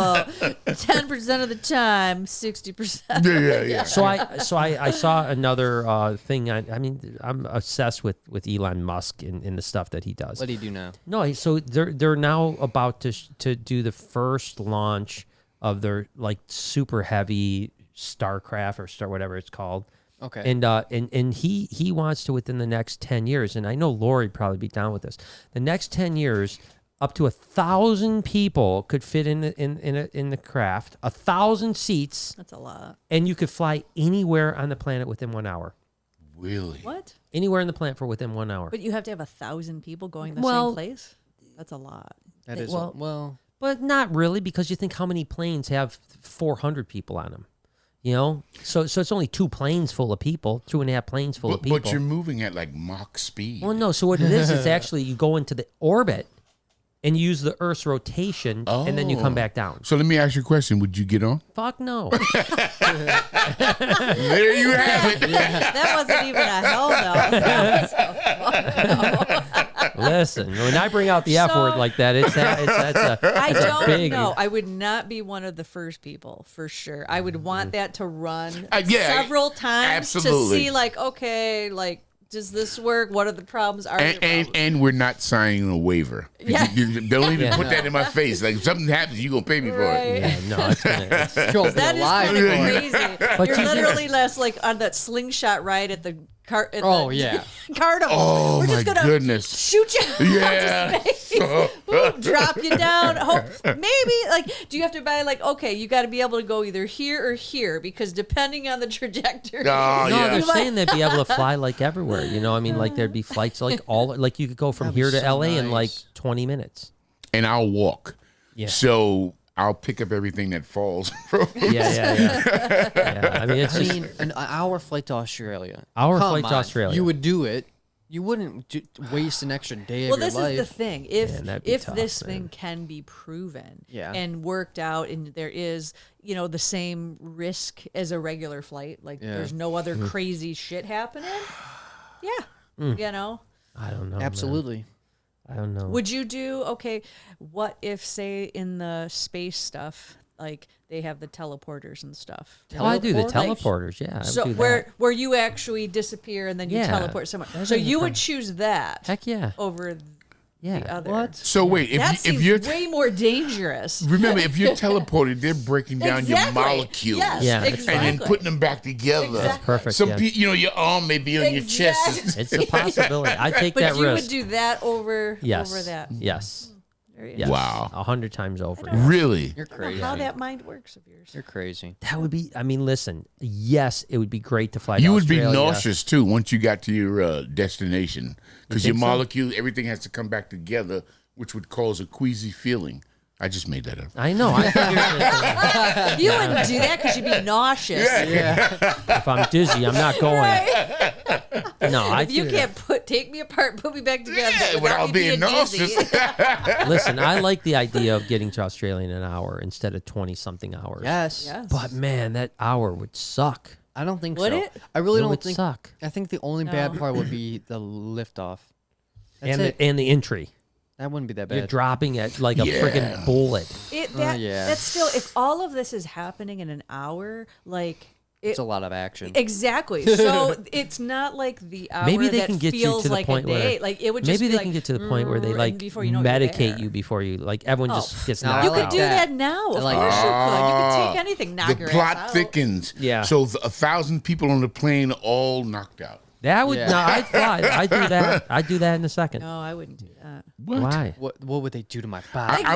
10% of the time, 60%. Yeah. So I saw another thing. I mean, I'm obsessed with Elon Musk and the stuff that he does. What do you do now? No, so they're now about to do the first launch of their like super heavy Starcraft or Star whatever it's called. Okay. And he wants to within the next 10 years, and I know Lori'd probably be down with this. The next 10 years, up to 1,000 people could fit in the craft, 1,000 seats. That's a lot. And you could fly anywhere on the planet within 1 hour. Really? What? Anywhere on the planet for within 1 hour. But you have to have 1,000 people going the same place? That's a lot. That is well, but not really, because you think how many planes have 400 people on them. You know, so it's only 2 planes full of people, 2.5 planes full of people. But you're moving at like Mach speed. Well, no. So what it is actually you go into the orbit and you use the Earth's rotation, and then you come back down. So let me ask you a question. Would you get on? Fuck no. There you have it. That wasn't even a hell no. Listen, when I bring out the F word like that, I don't big, know. I would not be one of the first people, for sure. I would want that to run Yeah, several times absolutely. to see, like, okay, like, does this work? What are the problems? And we're not signing a waiver. Yeah. You don't even put that in my face. Like, if something happens, you're going to pay me for it. Yeah, no, it's gonna. That is kind of crazy. But You're you- literally less like on that slingshot ride at the carnival. Oh, We're just my gonna goodness. shoot you Yeah. out of space. Ooh, drop you down. Hope maybe like do you have to buy like okay, you got to be able to go either here or here because depending on the trajectory. Oh, No, yeah. they're saying they'd be able to fly like everywhere. You know, I mean, like there'd be flights like like you could go from That'd be here to so LA in like nice. 20 minutes. And I'll walk. Yeah. So I'll pick up everything that falls. Yeah. I mean, it's just an hour flight to Australia. Hour Come flight to on. Australia. You would do it. You wouldn't waste an extra day Well, of your this life. is the thing. If Man, that'd be if tough, this man. thing can be proven Yeah. and worked out, and there is the same risk as a regular flight, like Yeah. there's no other Mm-hmm. crazy shit happening. Yeah, I don't know. man. Absolutely. I don't know. Would you do okay? What if, say, in the space stuff, like they have the teleporters and stuff? Oh, I do the Like, teleporters. Yeah. I would so do that. where you actually disappear and then you Yeah. teleport somewhere. That So doesn't you would problem. choose that Heck yeah. over Yeah. the other. What? So wait, That if seems you're way more dangerous. remember, if you're teleported, they're breaking down your Exactly. molecules Yes, Yeah. exactly. and then putting them back together. Exactly. Perfect. Some yeah. your arm may be on your chest. Exactly. It's a possibility. I take But that you risk. would do that over Yes. that. Yes. Very Yes. Wow. 100 times over. Really? You're I don't know crazy. how that mind works of yours. You're crazy. That would be. I mean, listen. Yes, it would be great to fly. To You would be Australia. nauseous too once you got to your destination because your think so? molecule, everything has to come back together, which would cause a queasy feeling. I just made that up. I know. I figured You wouldn't do that because you'd be nauseous. if I'm dizzy, I'm not going. No, I If you figured- can't take me apart, put me back together Yeah, without without me being dizzy. nauseous. Listen, I like the idea of getting to Australia in an hour instead of 20-something hours. Yes. Yes. But man, that hour would suck. I don't think Would so. it? I really It don't would think. suck. I think the only bad part would be the liftoff. That's And it. the entry. That wouldn't be that You're bad. dropping it like a Yeah. friggin' bullet. Yeah. That's still, if all of this is happening in an hour, like It's a lot of action. exactly. So it's not like the hour Maybe they that can get you feels to the like point a day. where Like it would just maybe be they like, can get to the point where they and like before you know it, you're medicate there. you before you like everyone just gets No, knocked You I could like out. do that. that now. Of like course that. you could. You could take anything, knock The your plot ass out. thickens. Yeah. So 1,000 people on the plane all knocked out. That would Yeah. no, I'd fly. I'd do that. I'd do that in a second. No, I wouldn't do that. Why? What would they do to my body? Yeah,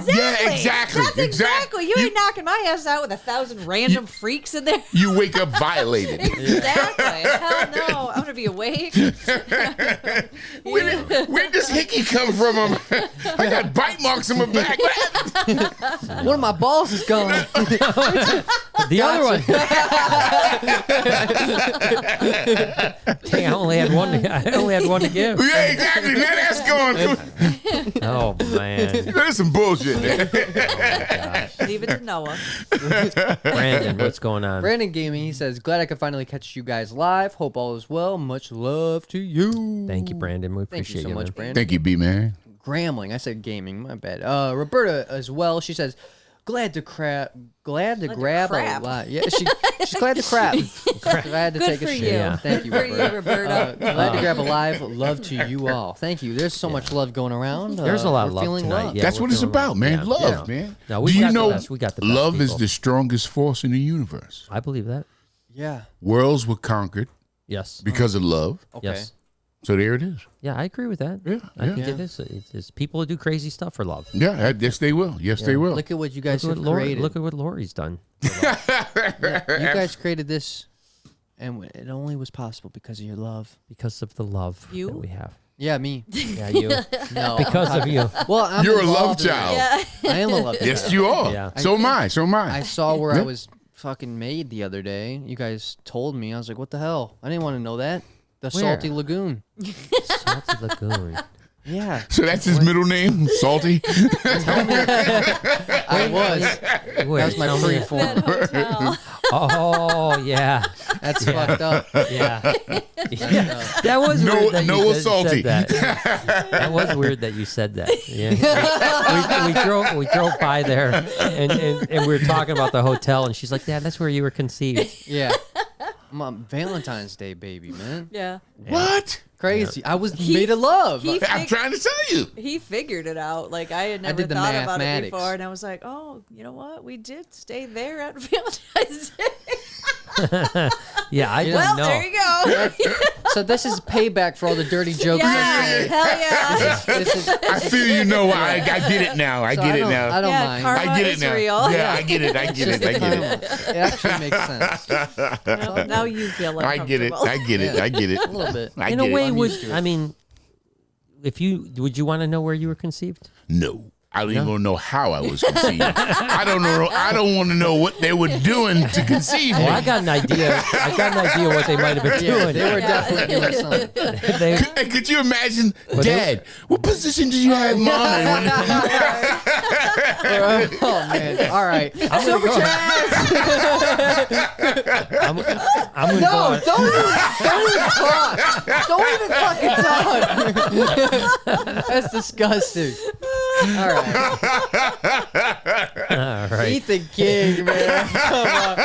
exactly. That's exactly. You ain't knocking my ass out with 1,000 random freaks in there. You wake up violated. Exactly. Hell no. I'm gonna be awake. Where does Hickey come from? I got bite marks on my back. What happened? One of my balls is gone. The other one. Dang, I only had one. I only had one to give. Yeah, exactly. Now that's gone. Oh man, That's some bullshit, man. Leave it to Noah. Brandon, what's going on? Brandon Gaming, he says, glad I could finally catch you guys live. Hope all is well. Much love to you. Thank you, Brandon. We Thank appreciate you so much, man. Brandon. Thank you, B man. Grambling. I said gaming. My bad. Roberta as well. She says, glad to grab crap. a lot. Yeah, she's glad to crap. Glad to Good take for a you. shit. Yeah. Thank you, Good for you, Roberta. Roberta. Glad to grab a live. Love to you all. Thank you. There's so much love going around. There's a lot of we're love feeling tonight. love. Yeah, That's we're what it's feeling about, man. yeah, Love, yeah. man. No, we Do got you the know best. We got the best love is people. the strongest force in the universe? I believe that. Yeah. Worlds were conquered Yes. because of love. Okay. Yes. So there it is. Yeah, I agree with that. Yeah, I think yeah. it is. It's people who do crazy stuff for love. Yeah, yes, they will. Yes, they will. Look at what you guys Look have at, created. look at what Lori's done. You guys created this, and it only was possible because of your love. Because of the love You? that we have. Yeah, me. Yeah, you. No. Because of you. Well, I'm You're a love involved in it. child. Yeah. I am a love child. Yes, you are. Yeah. So am I. So am I I. saw where I Yeah. was fucking made the other day. You guys told me. I was like, what the hell? I didn't want to know that. The Where? Salty Lagoon. Salty Lagoon. Yeah. So that's his middle name, Salty. I was. Wait, That was my tell me free that. form. That hotel. Oh, yeah. That's fucked up. Yeah. Yeah. That was No- weird that Noah you said Salty. that. That was weird that you said that. Yeah. we drove by there and we were talking about the hotel and she's like, Dad, that's where you were conceived. Yeah. I'm a Valentine's Day baby, man. Yeah. What? Crazy. I was made of love. he- I'm trying to tell you. He figured it out. Like I had never did the thought about it mathematics. before, and I was like, "Oh, you know what? We did stay there at Valentine's Day." Yeah, I Well, don't know. there you go. So this is payback for all the dirty jokes. Yeah, hell yeah. This is, I feel you know. I get it now. I so get it I now. don't Yeah, mind. karma I get it is now. real. Yeah, I get it. I get it. I get it. It actually makes sense. Well, now you feel I get it. uncomfortable. I get it. I get it. A little bit. I In get a way, it. would used to it. I mean, would you want to know where you were conceived? No. I don't even know how I was conceived. I don't know. I don't want to know what they were doing to conceive me. Well, I got an idea. I got an idea what they might have been Yeah, doing. they were definitely doing something. They- Hey, could you imagine, Dad? What position did you have Mom in? Oh man! All right. I'm gonna go. I'm gonna go. No! on- Don't even talk! Don't even fucking talk! That's disgusting. All right. All right. Eat the gig, man. Come on.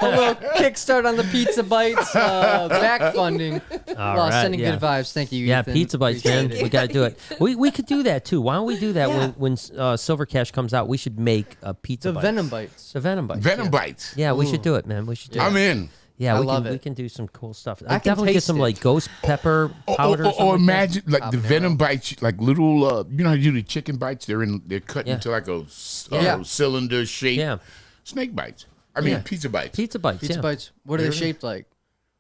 A little kickstart on the pizza bites. Back funding. All Well, right, sending yeah. good vibes. Thank you, Yeah, Ethan. pizza bites, man. Appreciate We it. got to do it. We could do that too. Why don't we do that Yeah. when Silver Cash comes out? We should make a pizza. The bites. Venom bites. The Venom bites. Venom yeah. bites. Yeah, we should do it, man. We should do I'm it. in. Yeah, I we love can. it. We can do some cool stuff. I I can definitely get taste some it. like ghost pepper powder. or something Or like that. imagine like the Habanero. Venom bites, like little. You know how you do the chicken bites? They're cut Yeah. into like a Yeah. cylinder shape. Yeah, Snake bites. I mean Yeah. pizza bites. pizza bites. Pizza yeah, bites. What are they shaped like?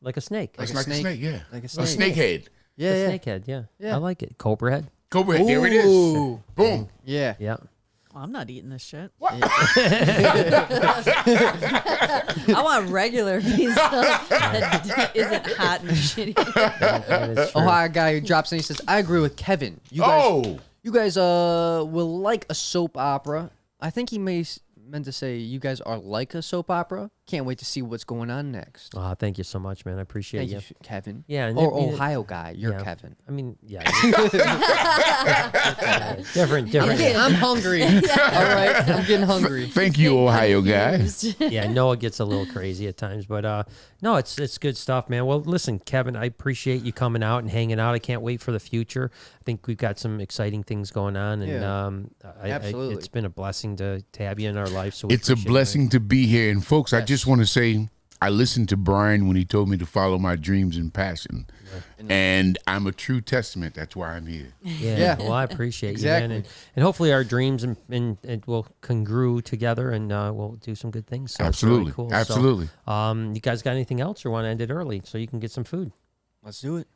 like a snake. It's a like snake. a snake. Yeah. Like a A snake. snake head. Yeah, A yeah. snake head. Yeah. Yeah. I like it. Cobra head. Cobra head. There it is. Ooh. Boom. Yeah. Yeah. Well, I'm not eating this shit. What? I want regular pizza that isn't hot and shitty. That is true. Ohio guy who drops in. He says, "I agree with Kevin. You guys, Oh. you guys, will like a soap opera. I think he meant to say you guys are like a soap opera. Can't wait to see what's going on next. Oh, thank you so much, man. I appreciate Thank you. you, Kevin. Yeah, and Or I mean, Ohio guy. You're yeah. Kevin. I mean, yeah. different. I'm hungry. All right, I'm getting hungry. Thank you, Ohio guy. Confused. Yeah, Noah gets a little crazy at times, but no, it's good stuff, man. Well, listen, Kevin, I appreciate you coming out and hanging out. I can't wait for the future. I think we've got some exciting things going on, and Yeah. Absolutely. it's been a blessing to have you in our life. So we It's a appreciate it, blessing to be here. And folks, I just want to say I listened to Brian when he told me to follow my dreams and passion. And I'm a true testament. That's why I'm here. man. Yeah, Yeah. well, I appreciate you, Exactly. man, and hopefully our dreams and will congrue together, and we'll do some good things. So it's really Absolutely. cool. So, Absolutely. you guys got anything else, or want to end it early so you can get some food? Let's do it.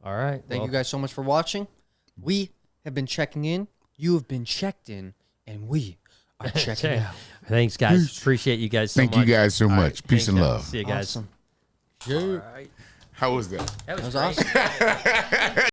All right. Thank well, you guys so much for watching. We have been checking in. You have been checked in, and we are checking out. Thanks, guys. Appreciate you guys so Thank much. you guys so All much. Peace thanks, and guys. love. See you guys. Awesome. How was that? That That was great. awesome.